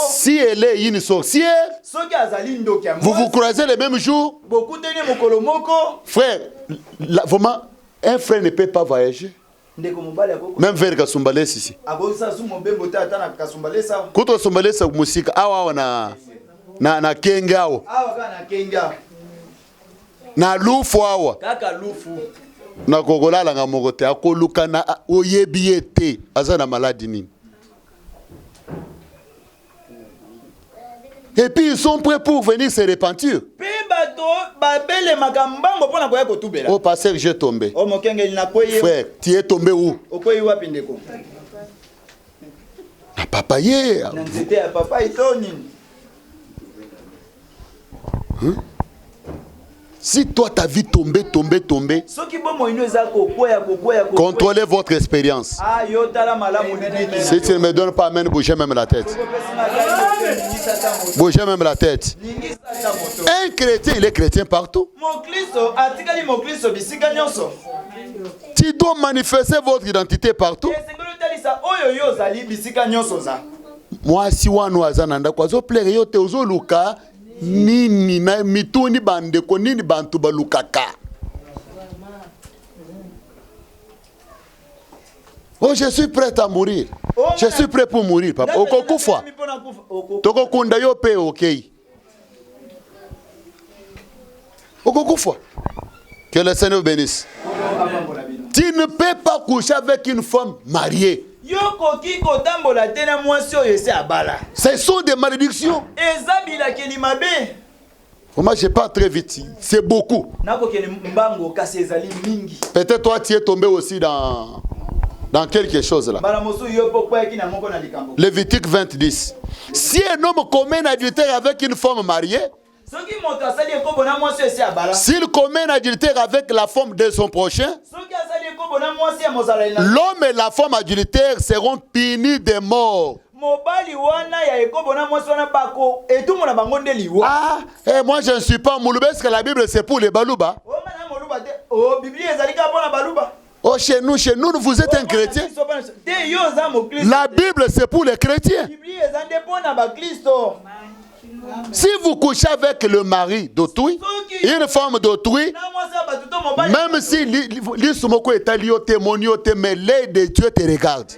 Si elle est une sorcière, vous vous croisez le même jour. Frère, vraiment, un frère ne peut pas voyager. Même vers Kasumbalé ici. Contre Kasumbalé c'est musique. Awa na kengao. Na lufu awa. Na kogola la ngamogote akoluka na oyebiete azana maladie nini. Et puis ils sont prêts pour venir se repentir. Oh pasteur, j'ai tombé. Frère, tu es tombé où? À papaye. Hein? Si toi ta vie tombée, contrôlez votre expérience. Si tu ne me donnes pas amen, bougez même la tête. Bougez même la tête. Un chrétien, il est chrétien partout. Tu dois manifester votre identité partout. Moi, si on a zananda quoi, zo plaire yo te ozo luka nini na mituni bande ko nini bantu balukaka. Oh, je suis prêt à mourir. Je suis prêt pour mourir, papa. Okokufa. Toko kunda yo pe okay. Okokufa. Que le Seigneur bénisse. Tu ne peux pas coucher avec une femme mariée. Ce sont des malédictions. Moi, je parle très vite. C'est beaucoup. Peut-être toi, tu es tombé aussi dans quelque chose là. Lévitique 20, 10. Si un homme commet un adultère avec une femme mariée, s'il commet un adultère avec la femme de son prochain, l'homme et la femme adultère seront punis de mort. Ah, et moi je ne suis pas Mouloubé, parce que la Bible c'est pour les Balouba. Oh, chez nous, vous êtes un chrétien. La Bible c'est pour les chrétiens. Si vous couchez avec le mari d'autrui, une femme d'autrui, même si l'isumoko est allié témoignage, mais l'œil de Dieu te regarde.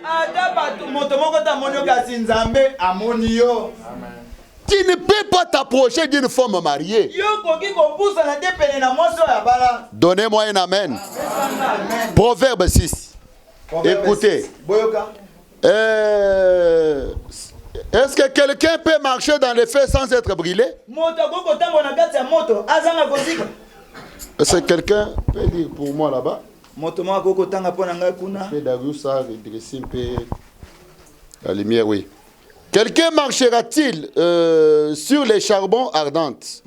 Tu ne peux pas t'approcher d'une femme mariée. Donnez-moi un amen. Proverbe 6. Écoutez. Est-ce que quelqu'un peut marcher dans les feux sans être brûlé? Est-ce que quelqu'un peut dire pour moi là-bas? La lumière, oui. Quelqu'un marchera-t-il sur les charbons ardentes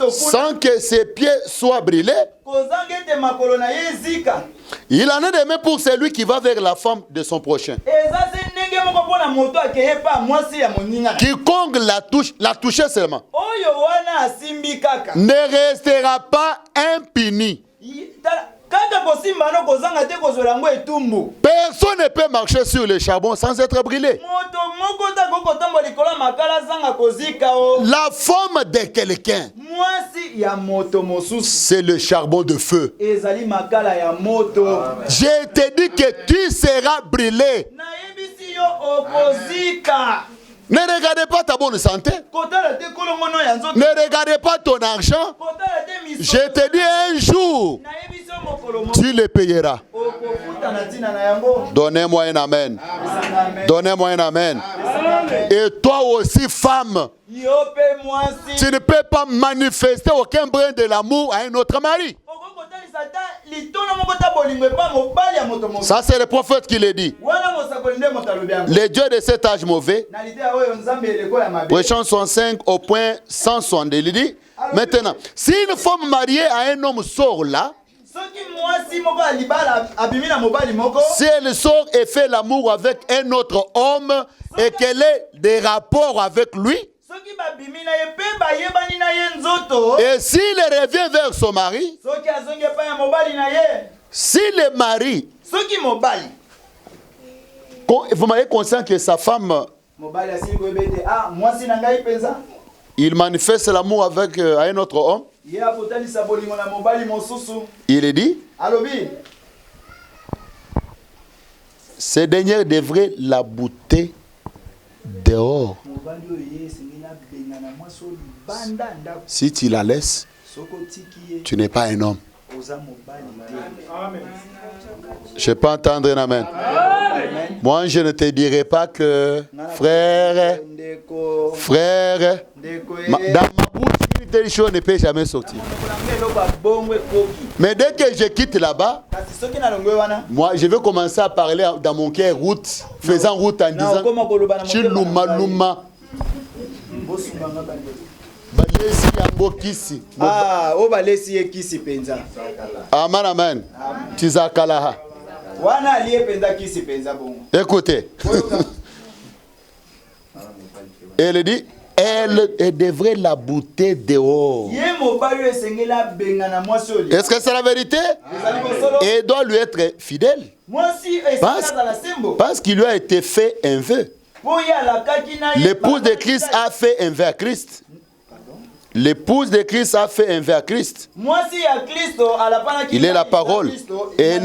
sans que ses pieds soient brûlés? Il en est de même pour celui qui va vers la femme de son prochain. Quiconque la touche seulement ne restera pas impuni. Personne ne peut marcher sur les charbons sans être brûlé. La forme de quelqu'un, c'est le charbon de feu. Je te dis que tu seras brûlé. Ne regardez pas ta bonne santé. Ne regardez pas ton argent. Je te dis un jour, tu le payeras. Donnez-moi un amen. Donnez-moi un amen. Et toi aussi, femme, tu ne peux pas manifester aucun brin de l'amour à un autre mari. Ça, c'est le prophète qui le dit. Les dieux de cet âge mauvais, Préchant 65 au point 162, il dit, maintenant, si une femme mariée à un homme sort là, si elle sort et fait l'amour avec un autre homme et qu'elle ait des rapports avec lui, et s'il revient vers son mari, si le mari, vous m'avez conscient que sa femme, il manifeste l'amour avec un autre homme, il est dit, ce dernier devrait la bouter dehors. Si tu la laisses, tu n'es pas un homme. Je peux entendre un amen. Moi, je ne te dirai pas que, frère, dans ma bouche, une telle chose ne peut jamais sortir. Mais dès que je quitte là-bas, moi, je vais commencer à parler dans mon cœur route, faisant route en disant Chiluma Luma. Amen, amen. Tizakalaha. Écoutez. Elle dit, elle devrait la bouter dehors. Est-ce que c'est la vérité? Et elle doit lui être fidèle. Parce qu'il lui a été fait un vœu. L'épouse de Christ a fait un vœu à Christ. L'épouse de Christ a fait un vœu à Christ. Il est la parole. Et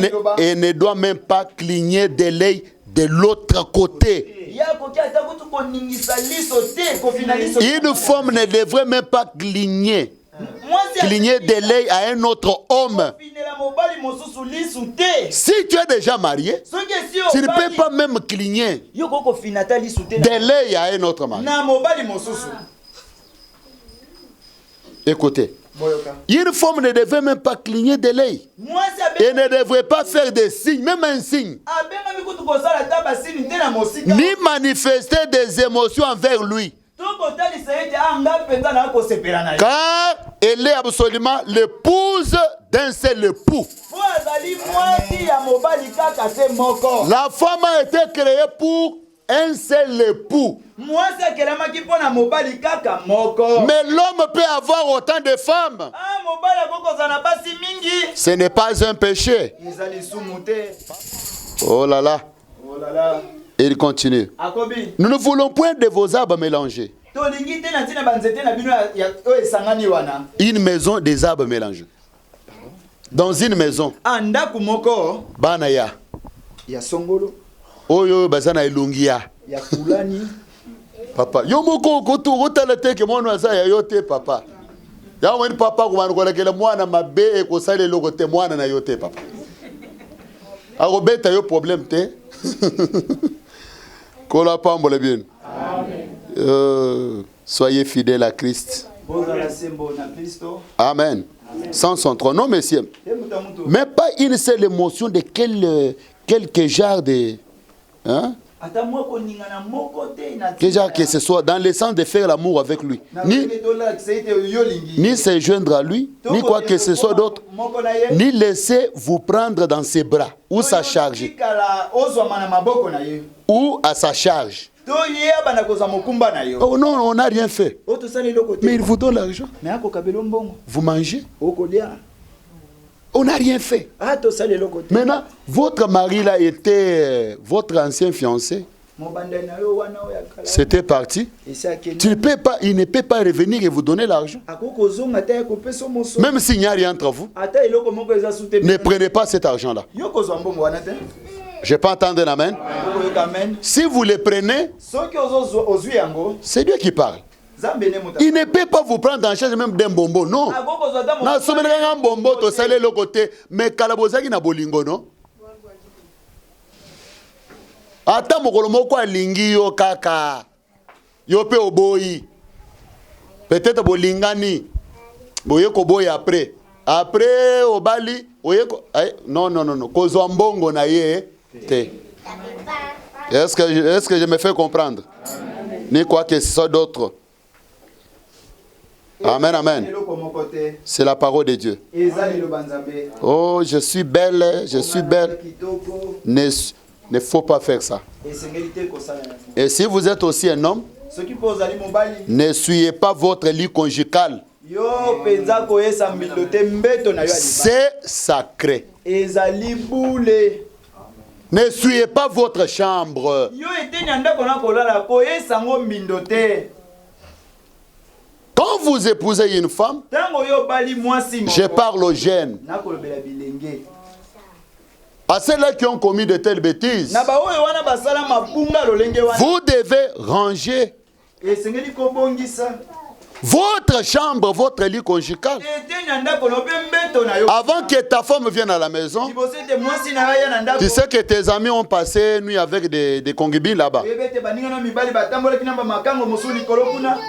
ne doit même pas cligner de l'œil de l'autre côté. Une femme ne devrait même pas cligner de l'œil à un autre homme. Si tu es déjà marié, tu ne peux pas même cligner de l'œil à un autre mari. Écoutez, une femme ne devrait même pas cligner de l'œil. Et ne devrait pas faire des signes, même un signe. Ni manifester des émotions envers lui. Car elle est absolument l'épouse d'un seul époux. La femme a été créée pour un seul époux. Mais l'homme peut avoir autant de femmes. Ce n'est pas un péché. Oh là là. Et il continue. Nous ne voulons point de vos arbres mélangés. Une maison des arbres mélangés. Dans une maison. Banaya. Oyo bazana ilungia. Papa, yo moko kotu rotalete ke mwana za ya yote papa. Ya wani papa ko ko lekela mwana mabe ko sale loko te mwana na yote papa. Ako beta yo problème te. Ko la pambole bien. Amen. Soyez fidèles à Christ. Amen. Sans son trône. Non, messieurs. Mais pas une seule émotion de quelque genre de... Hein? Que genre que ce soit dans le sens de faire l'amour avec lui. Ni se joindre à lui, ni quoi que ce soit d'autre. Ni laisser vous prendre dans ses bras ou sa charge. Ou à sa charge. Oh non, on n'a rien fait. Mais il vous donne l'argent. Vous mangez. On n'a rien fait. Maintenant, votre mari là était votre ancien fiancé. C'était parti. Il ne peut pas revenir et vous donner l'argent. Même s'il n'y a rien entre vous, ne prenez pas cet argent-là. Je peux entendre un amen. Si vous le prenez, c'est Dieu qui parle. Il ne peut pas vous prendre en charge même d'un bonbon, non. Na somene un bonbon to sale le côté, mais kalabozaki na bolingo, non. Ata mokolo moko alingi yo kaka. Yo pe oboyi. Peut-être bolingani. Boye ko boy après. Après obali, oye ko non. Kozwa mbongo na ye te. Est-ce que je me fais comprendre? Ni quoi que ce soit d'autre. Amen, amen. C'est la parole de Dieu. Oh, je suis belle, je suis belle. Ne faut pas faire ça. Et si vous êtes aussi un homme, ne suyez pas votre lit conjugal. C'est sacré. Ne suyez pas votre chambre. Quand vous épousez une femme, je parle aux jeunes, à ceux-là qui ont commis de telles bêtises, vous devez ranger votre chambre, votre lit conjugal. Avant que ta femme vienne à la maison, tu sais que tes amis ont passé nuit avec des concubines là-bas.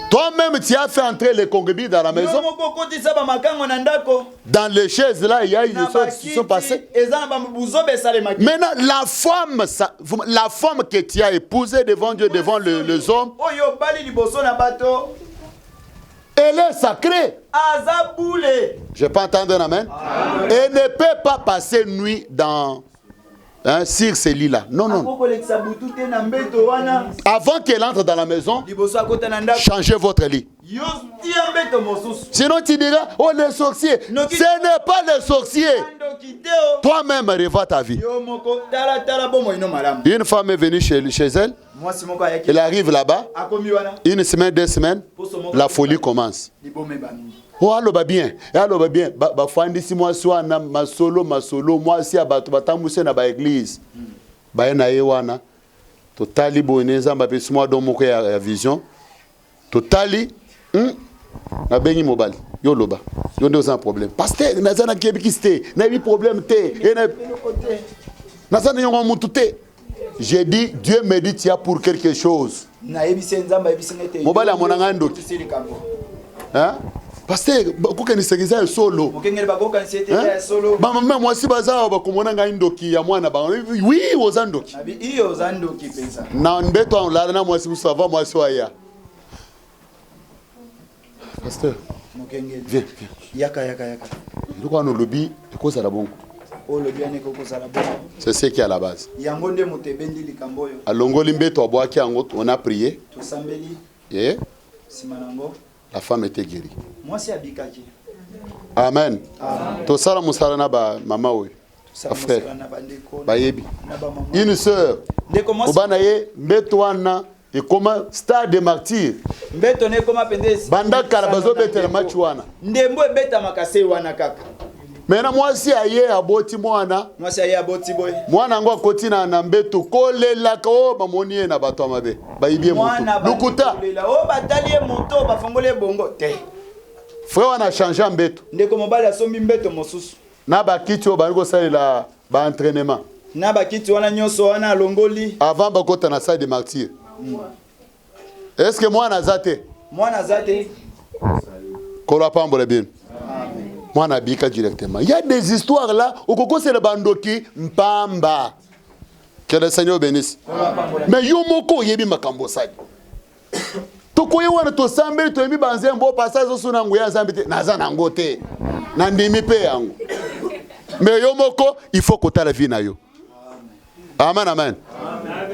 Toi-même, tu as fait entrer les concubines dans la maison. Dans les chaises là, il y a eu des choses qui sont passées. Maintenant, la femme que tu as épousée devant Dieu, devant les hommes, elle est sacrée. Je peux entendre un amen. Elle ne peut pas passer nuit sur ces lits-là. Non. Avant qu'elle entre dans la maison, changez votre lit. Sinon tu diras, oh les sorciers. Ce n'est pas les sorciers. Toi-même revois ta vie. Une femme est venue chez elle. Elle arrive là-bas. Une semaine, 2 semaines, la folie commence. Oh, allo ba bien. Ba fandisi moi soit na masolo moi si abato batamuse na ba église. Ba na yewana. Totali boneza mbapesi moi don moko ya vision. Totali na bengi mobile. Yo loba. Yo ndio un problème. Pasteur nazana kebikiste. Na bi problème te. Nazana yongo mutu te. J'ai dit, Dieu me dit, tu as pour quelque chose. Mobile à mon angando. Hein? Pasteur, pourquoi ne s'est pas solo? Maman, moi si baza ba komona ngandoki ya mwana ba. Oui, ozandoki. Na ndeto on la na moi si vous savez moi so aya. Pasteur. Viens. Yaka. Ndoko no lobby ekoza la bongo. C'est ce qui est à la base. On a prié. Et la femme était guérie. Amen. Une sœur. Et comment stade de martyr. Banda karabazo betela machuana. Maintenant moi si aye aboti mwana mwana ngo akoti na mbeto kolela ko bamoni na bato mabe bayibie moto lukuta o batalie moto bafongole bongo te Frère, on a changé en bête. Ndeko mobali asombi mbeto mosusu. Na ba kiti o bango salela ba entraînement. Na ba kiti wana nyonso wana longoli. Avant ba kota na salle de martyr. Est-ce que moi nazate? Moi nazate. Kola pambo le bien. Moi na bika directement. Il y a des histoires là au koko c'est le bandoki mpamba. Que le Seigneur bénisse. Mais yo moko yebi makambo sadi. Tokoye wana to sambe to yemi banze mbo passage osuna nguya zambite naza na ngote. Na ndimi pe yango. Mais yo moko il faut kota la vie na yo. Amen amen.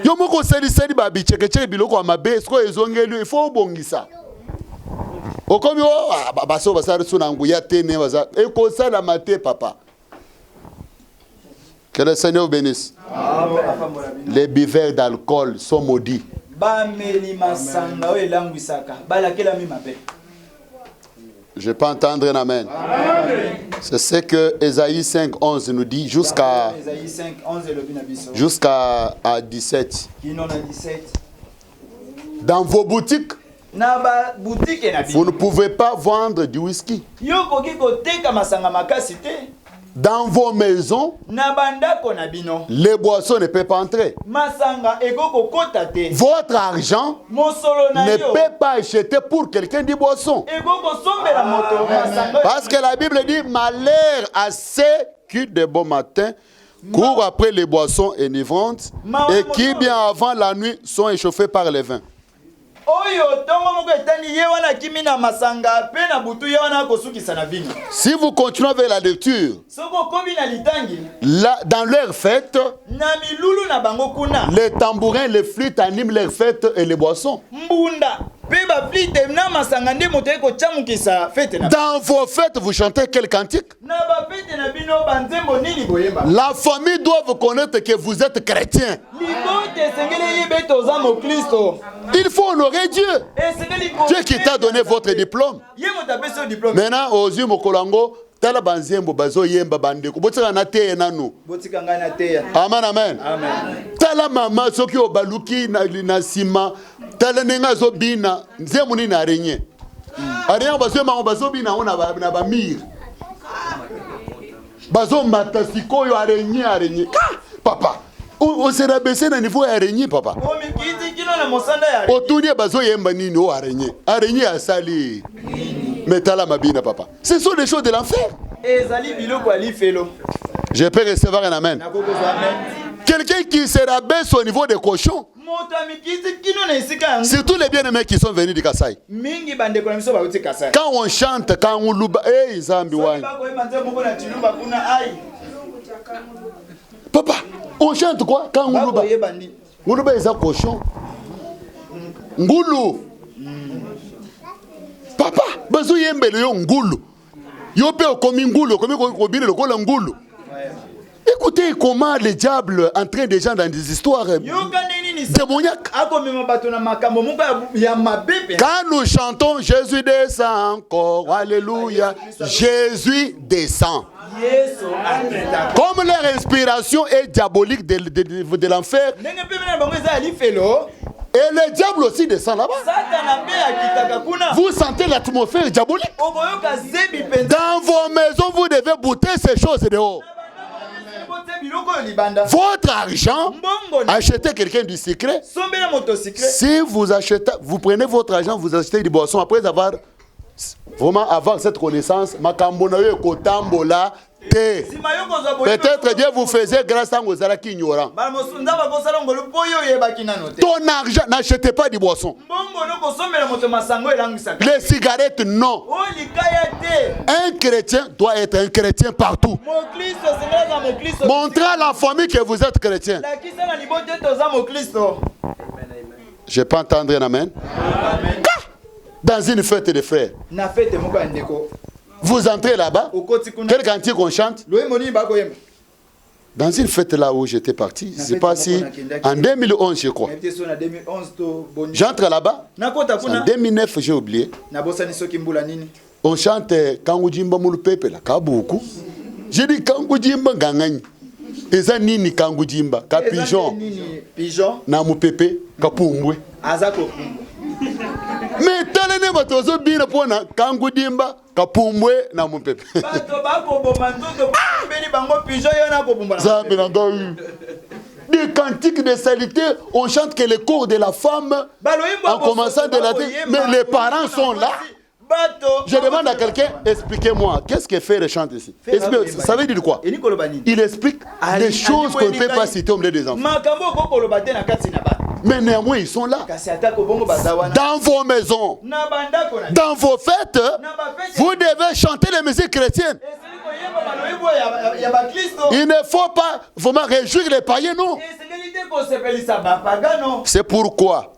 Yo moko seli babi cheke biloko amabe sko ezongelu il faut bongisa. Okomi o baso basari suna nguya tene baza eko sala mate papa. Que le Seigneur bénisse. Les buveurs d'alcool sont maudits. Je peux entendre un amen. C'est ce que Ésaïe 5:11 nous dit jusqu'à 17. Dans vos boutiques, vous ne pouvez pas vendre du whisky. Dans vos maisons, les boissons ne peuvent pas entrer. Votre argent ne peut pas acheter pour quelqu'un des boissons. Parce que la Bible dit malheur à ceux qui de bon matin courent après les boissons enivrantes et qui bien avant la nuit sont échauffés par les vins. Si vous continuez avec la lecture, là, dans leur fête, les tambourins, les flûtes animent leurs fêtes et les boissons. Dans vos fêtes, vous chantez quel cantique? La famille doit vous connaître que vous êtes chrétien. Il faut honorer Dieu. Dieu qui t'a donné votre diplôme. Maintenant, aux yeux Mokolango, tala banzembo bazo yemba bandeko botika na te nanu botika ngana te. Amen amen. Tala mama soki obaluki na sima tala nenga zo bina nzemu ni na renye. Ariya bazo mama bazo bina ona na ba mir. Bazo matasiko yo arenye. Papa on s'est rabaissé dans le niveau araignée, papa. Autour de bazo yemba nini o araignée. Araignée a sali. Metala mabina, papa. Ce sont des choses de l'enfer. Je peux recevoir un amen. Quelqu'un qui se rabaisse au niveau des cochons. Surtout les bien-aimés qui sont venus du Kassai. Quand on chante, quand on louba, hey, Zambi wani. Papa, on chante quoi quand on louba? On louba les cochons. Ngoulou. Papa, bazo yembele yo ngulu. Yo pe okomi ngulu, komi kobine le kola ngulu. Écoutez comment le diable entraîne des gens dans des histoires démoniaques. Quand nous chantons Jésus descend encore, alléluia, Jésus descend. Comme leur inspiration est diabolique de l'enfer, et le diable aussi descend là-bas. Vous sentez l'atmosphère diabolique. Dans vos maisons, vous devez bouter ces choses dehors. Votre argent, achetez quelqu'un du secret. Si vous achetez, vous prenez votre argent, vous achetez des boissons après avoir cette connaissance, peut-être Dieu vous faisait grâce à vos alaki ignorants. Ton argent, n'achetez pas des boissons. Les cigarettes, non. Un chrétien doit être un chrétien partout. Montrez à la famille que vous êtes chrétien. Je peux entendre un amen. Dans une fête de frères. Vous entrez là-bas. Quel cantique on chante? Dans une fête là où j'étais parti, c'est pas si en 2011 je crois. J'entre là-bas. En 2009 j'ai oublié. On chante Kangujimba Mulupepe là, Kabuku. J'ai dit Kangujimba Gangani. Eza nini Kangujimba, ka pigeon. Na Mupepe, Kapumbwe. Mais Mone batozo bina pona kangudimba kapumbwe na mumpepe. Des cantiques de salité, on chante que le corps de la femme en commençant de la tête, mais les parents sont là. Je demande à quelqu'un, expliquez-moi, qu'est-ce que fait le chant ici? Ça veut dire quoi? Il explique des choses qu'on ne peut pas citer au milieu des enfants. Mais néanmoins, ils sont là. Dans vos maisons, dans vos fêtes, vous devez chanter les musiques chrétiennes. Il ne faut pas vraiment réjouir les païens, non. C'est pourquoi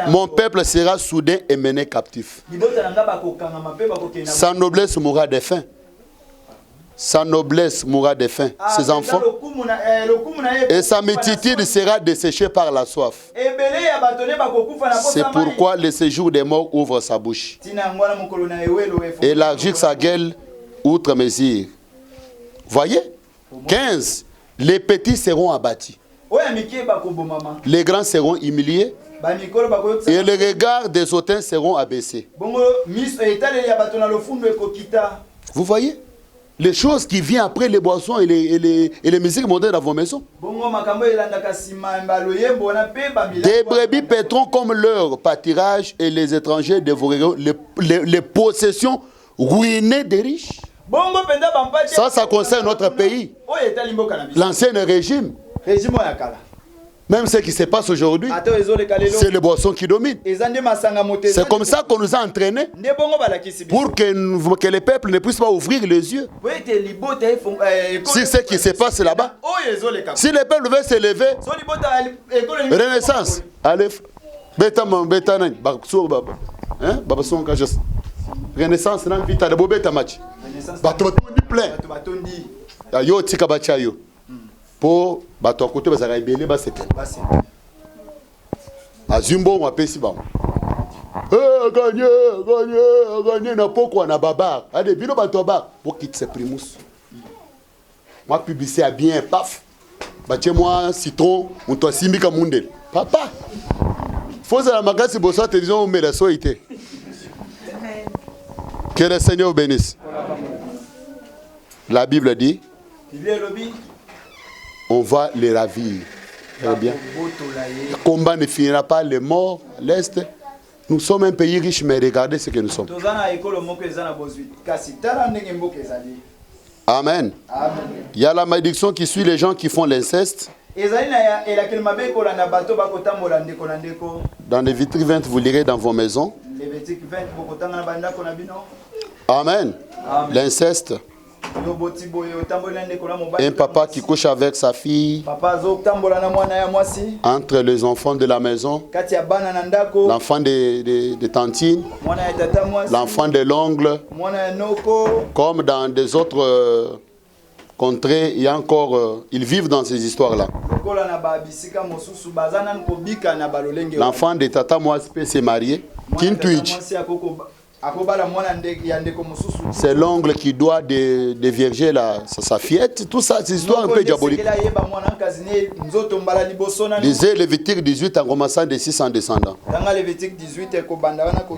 mon peuple sera soudain et mené captif. Sa noblesse mourra de faim. Sa noblesse mourra de faim. Ses enfants. Et sa multitude sera desséchée par la soif. C'est pourquoi le séjour des morts ouvre sa bouche. Et élargit sa gueule outre mesure. Voyez? 15. Les petits seront abattus. Les grands seront humiliés. Et les regards des hautains seront abaissés. Vous voyez? Les choses qui viennent après les boissons et les musiques mondaines dans vos maisons. Des brebis paîtront comme leur pâturage et les étrangers dévoreront les possessions ruinées des riches. Ça concerne notre pays. L'ancien régime. Même ce qui se passe aujourd'hui, c'est les boissons qui dominent. C'est comme ça qu'on nous a entraînés pour que les peuples ne puissent pas ouvrir les yeux. Si ce qui se passe là-bas, si les peuples veulent se lever, Renaissance, allez, Renaissance, pour bato côté bazara ibele ba sete azumbo wa pesi ba gagné na poko na baba ade bino bato ba pour quitter ses primus moi publicité a bien paf batie moi citron on to simbika mundel papa faut la magasi bossa télévision mais la soité que le Seigneur bénisse. La Bible dit on va les ravir. Très bien. Le combat ne finira pas, les morts, l'Est. Nous sommes un pays riche, mais regardez ce que nous sommes. Amen. Il y a la malédiction qui suit les gens qui font l'inceste. Dans Lévitique 20, vous lirez dans vos maisons. Amen. L'inceste. Un papa qui couche avec sa fille, entre les enfants de la maison, l'enfant de tantine, l'enfant de l'ongle, comme dans des autres contrées, il y a encore, ils vivent dans ces histoires-là. L'enfant de Tata Moise peut se marier, Kintuich. C'est l'ongle qui doit dévierger sa fillette. Tout ça, c'est une histoire un peu diabolique. Lisez Lévitique 18 en commençant de 6 en descendant.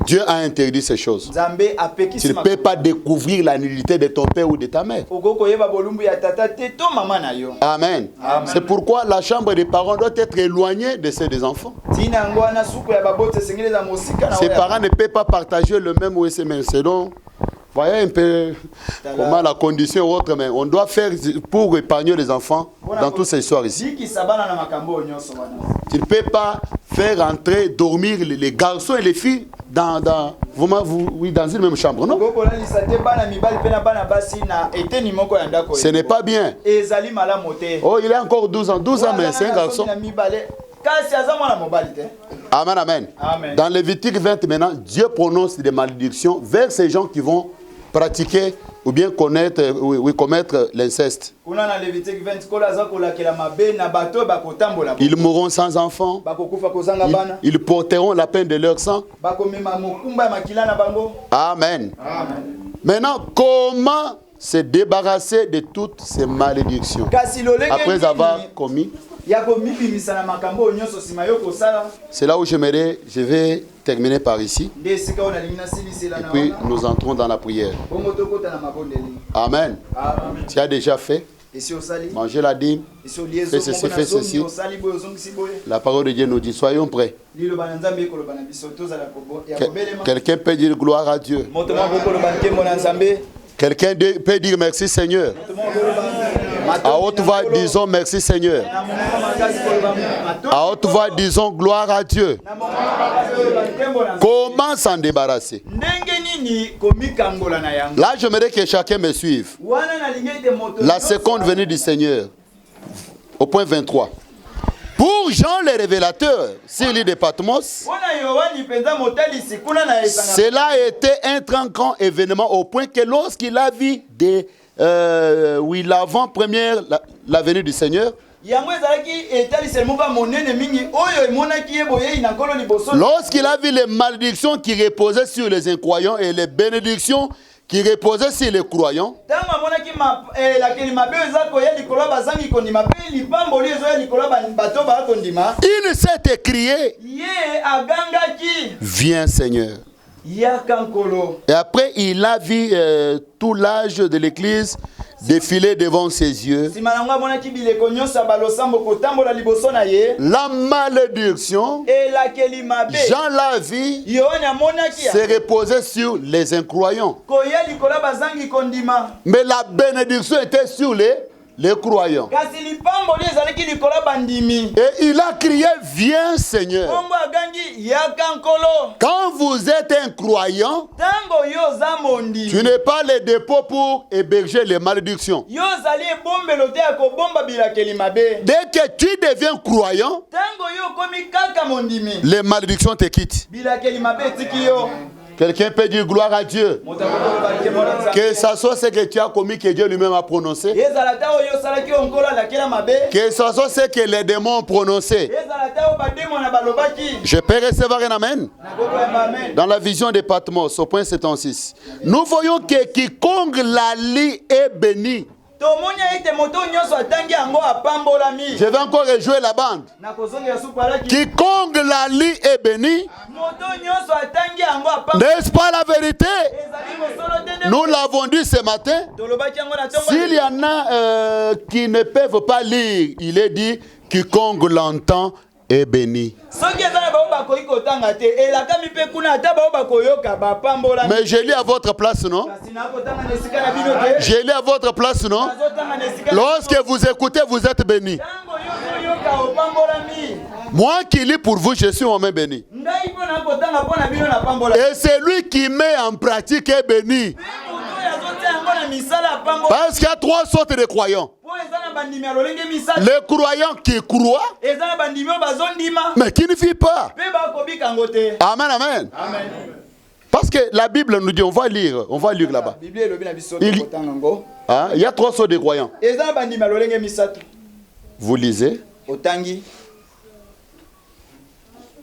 Dieu a interdit ces choses. Tu ne peux pas découvrir la nullité de ton père ou de ta mère. Amen. C'est pourquoi la chambre des parents doit être éloignée de celle des enfants. Ses parents ne peuvent pas partager le même OSM. Selon, voyez un peu comment la condition ou autre, mais on doit faire pour épargner les enfants dans toutes ces histoires ici. Tu ne peux pas faire entrer, dormir les garçons et les filles dans une même chambre, non? Ce n'est pas bien. Oh, il a encore 12 ans, mais c'est un garçon. Amen, amen. Dans Lévitique 20 maintenant, Dieu prononce des malédictions vers ces gens qui vont pratiquer ou bien connaître ou commettre l'inceste. Ils mourront sans enfants. Ils porteront la peine de leur sang. Amen. Maintenant, comment se débarrasser de toutes ces malédictions après avoir commis? C'est là où je vais terminer par ici. Et puis nous entrons dans la prière. Amen. Tu as déjà fait. Manger la dîme. Fais ceci, fais ceci. La parole de Dieu nous dit, soyons prêts. Quelqu'un peut dire gloire à Dieu. Quelqu'un peut dire merci Seigneur. À haute voix, disons merci Seigneur. À haute voix, disons gloire à Dieu. Comment s'en débarrasser? Là, j'aimerais que chacun me suive. La seconde venue du Seigneur. Au point 23. Pour Jean le révélateur, sur l'île de Patmos, cela a été un très grand événement au point que lorsqu'il a vu l'avant-première, la venue du Seigneur, lorsqu'il a vu les malédictions qui reposaient sur les incroyants et les bénédictions qui reposait sur les croyants, il s'est écrié, viens Seigneur. Et après il a vu tout l'âge de l'église défiler devant ses yeux. La malédiction, Jean l'a vu, se reposait sur les incroyants. Mais la bénédiction était sur les croyants. Et il a crié, viens Seigneur. Quand vous êtes un croyant, tu n'es pas le dépôt pour héberger les malédictions. Dès que tu deviens croyant, les malédictions te quittent. Quelqu'un peut dire gloire à Dieu. Que ça soit ce que tu as commis, que Dieu lui-même a prononcé. Que ça soit ce que les démons ont prononcé. Je peux recevoir un amen. Dans la vision de Patmos, au point 76, nous voyons que quiconque la lit est béni. Je vais encore rejouer la bande. Quiconque la lit est béni. N'est-ce pas la vérité? Nous l'avons dit ce matin. S'il y en a qui ne peuvent pas lire, il est dit quiconque l'entend est béni. Mais je lis à votre place, non? Je lis à votre place, non? Lorsque vous écoutez, vous êtes béni. Moi qui lis pour vous, je suis moi-même béni. Et celui qui met en pratique est béni. Parce qu'il y a trois sortes de croyants. Les croyants qui croient, mais qui ne vivent pas. Amen, amen. Parce que la Bible nous dit, on va lire là-bas. Il y a trois sortes de croyants. Vous lisez.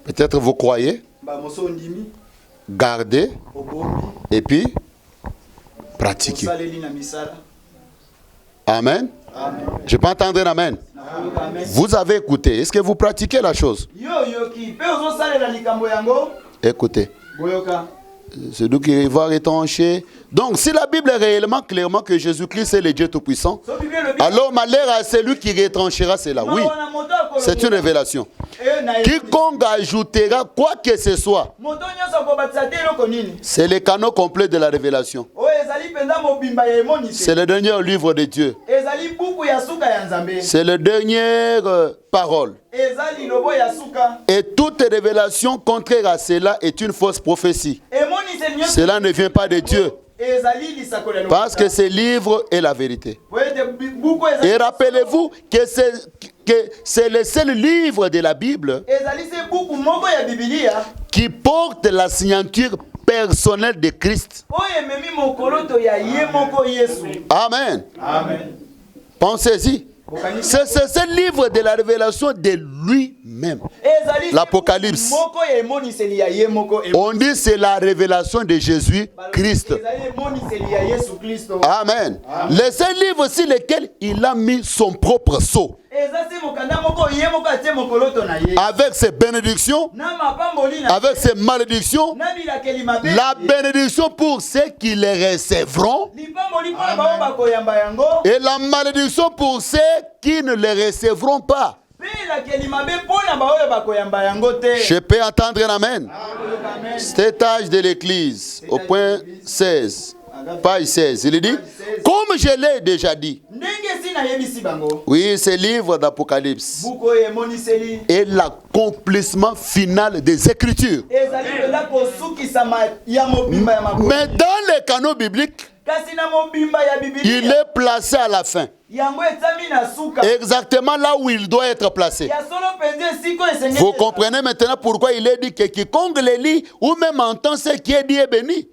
Peut-être vous croyez, gardez, et puis pratiquez. Amen. Je peux entendre un amen. Vous avez écouté. Est-ce que vous pratiquez la chose? Écoutez. Celui qui va retrancher. Donc, si la Bible est réellement clairement que Jésus-Christ est le Dieu Tout-Puissant, alors malheur à celui qui retranchera cela. Oui, c'est une révélation. Quiconque ajoutera quoi que ce soit, c'est le canon complet de la révélation. C'est le dernier livre de Dieu. C'est la dernière parole. Et toute révélation contraire à cela est une fausse prophétie. Cela ne vient pas de Dieu. Parce que ce livre est la vérité. Et rappelez-vous que c'est le seul livre de la Bible qui porte la signature personnelle de Christ. Amen. Pensez-y. C'est ce livre de la révélation de lui-même. L'Apocalypse. On dit c'est la révélation de Jésus-Christ. Amen. Le seul livre sur lequel il a mis son propre sceau. avec ses bénédictions, avec ses malédictions, la bénédiction pour ceux qui les recevront et la malédiction pour ceux qui ne les recevront pas. Je peux entendre un amen. Stage de l'église, au point 16, page 16, il dit, comme je l'ai déjà dit, oui, ce livre d'Apocalypse est l'accomplissement final des Écritures. Mais dans les canaux bibliques, il est placé à la fin. Exactement là où il doit être placé. Vous comprenez maintenant pourquoi il est dit que quiconque le lit ou même entend ce qui est dit est béni.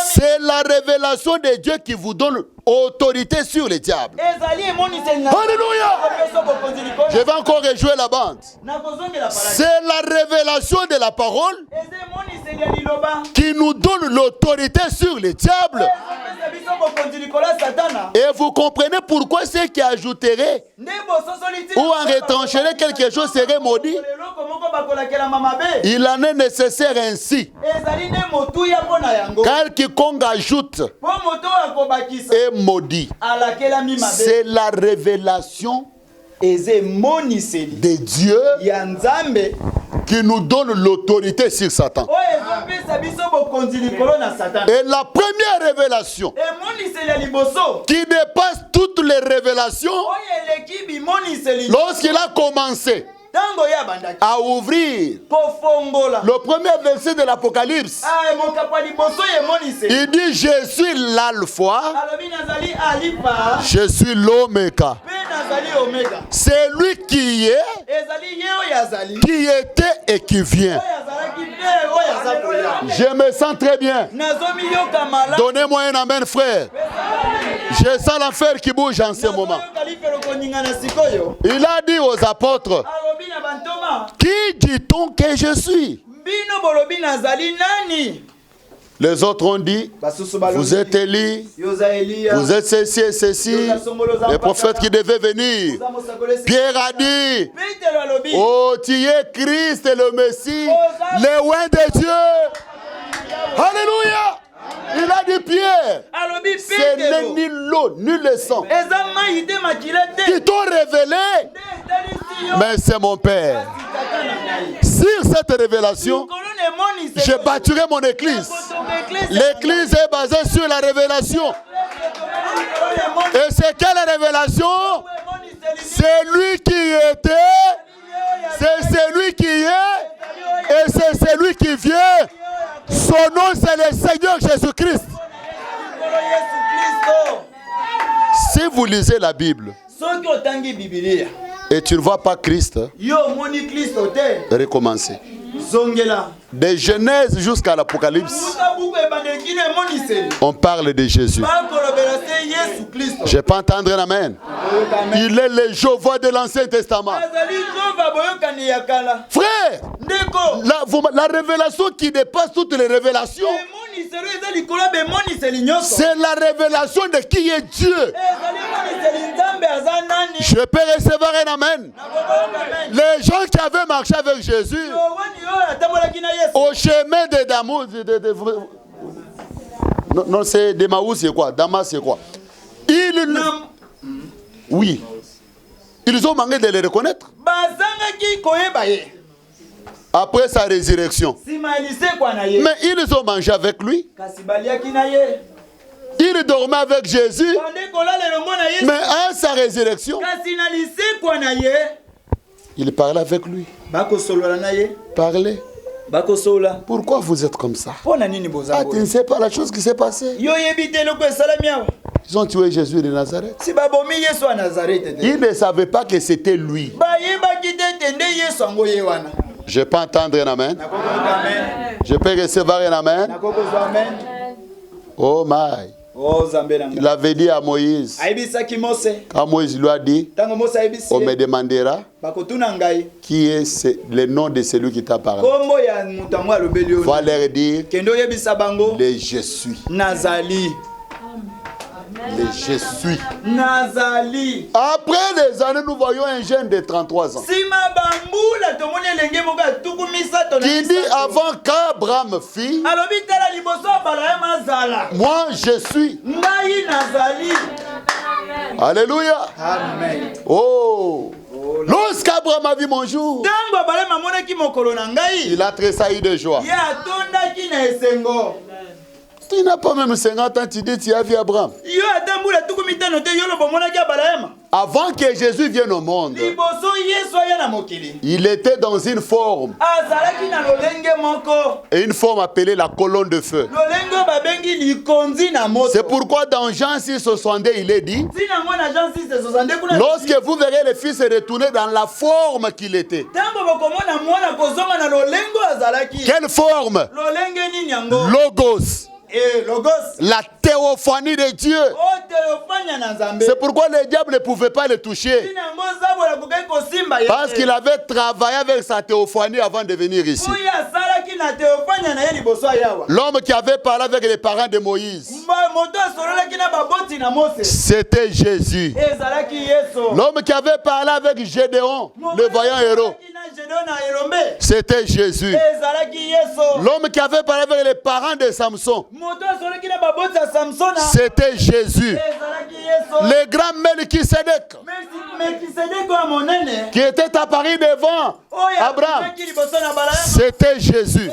C'est la révélation de Dieu qui vous donne autorité sur les diables. Alléluia! Je vais encore rejouer la bande. C'est la révélation de la parole qui nous donne l'autorité sur les diables. Et vous comprenez pourquoi ceux qui ajouteraient ou en retrancheraient quelque chose serait maudit. Il en est nécessaire ainsi. Car quiconque ajoute est maudit. C'est la révélation de Dieu qui nous donne l'autorité sur Satan. Et la première révélation qui dépasse toutes les révélations, lorsqu'il a commencé à ouvrir le premier verset de l'Apocalypse, il dit: je suis l'alpha, je suis l'oméga. C'est lui qui est, qui était et qui vient. Je me sens très bien. Donnez-moi un amen, frère. Je sens l'enfer qui bouge en ce moment. Il a dit aux apôtres: qui dit-on que je suis? Les autres ont dit: vous êtes Élie, vous êtes ceci et ceci, les prophètes qui devaient venir. Pierre a dit: oh, tu es Christ et le Messie, le oint de Dieu. Alléluia! Il a dit Pierre, ce n'est ni l'eau, ni le sang qui t'ont révélé, mais c'est mon Père. Sur cette révélation, je bâtirai mon église. L'église est basée sur la révélation. Et c'est quelle révélation? C'est lui qui était, c'est celui qui est, et c'est celui qui vient. Son nom, c'est le Seigneur Jésus-Christ. Si vous lisez la Bible et tu ne vois pas Christ, recommencez. De Genèse jusqu'à l'Apocalypse, on parle de Jésus. Je peux entendre un amen. Il est le Jéhovah de l'Ancien Testament. Frère, la révélation qui dépasse toutes les révélations, c'est la révélation de qui est Dieu. Je peux recevoir un amen. Les gens qui avaient marché avec Jésus au chemin de Damas, non, c'est Damas, c'est quoi? Damas, c'est quoi? Oui. Ils ont manqué de le reconnaître. Après sa résurrection. Mais ils ont mangé avec lui. Il dormait avec Jésus. Mais à sa résurrection, il parlait avec lui. Parlez. Pourquoi vous êtes comme ça? Ah, tu ne sais pas la chose qui s'est passée. Ils ont tué Jésus de Nazareth. Ils ne savaient pas que c'était lui. Je peux entendre un amen. Je peux recevoir un amen. Oh my. Il avait dit à Moïse, quand Moïse lui a dit, on me demandera qui est le nom de celui qui t'a parlé. Va leur dire, le je suis. Le je suis. Nazali. Après des années, nous voyons un jeune de 33 ans. Qui dit avant qu'Abraham fit, moi je suis. Alléluia. Amen. Oh. Lorsqu'Abraham a vu mon jour, il a tressailli de joie. Tu n'as pas même 50 ans, tu dis tu as vu Abraham. Avant que Jésus vienne au monde, il était dans une forme. Et une forme appelée la colonne de feu. C'est pourquoi dans Jean 6,62, il est dit, lorsque vous verrez le Fils retourner dans la forme qu'il était. Quelle forme? Logos. La théophanie de Dieu. C'est pourquoi le diable ne pouvait pas le toucher. Parce qu'il avait travaillé avec sa théophanie avant de venir ici. L'homme qui avait parlé avec les parents de Moïse, c'était Jésus. L'homme qui avait parlé avec Gédéon, le vaillant héros, c'était Jésus. L'homme qui avait parlé avec les parents de Samson, c'était Jésus. Le grand Melchisedec, qui était apparu devant Abraham, c'était Jésus.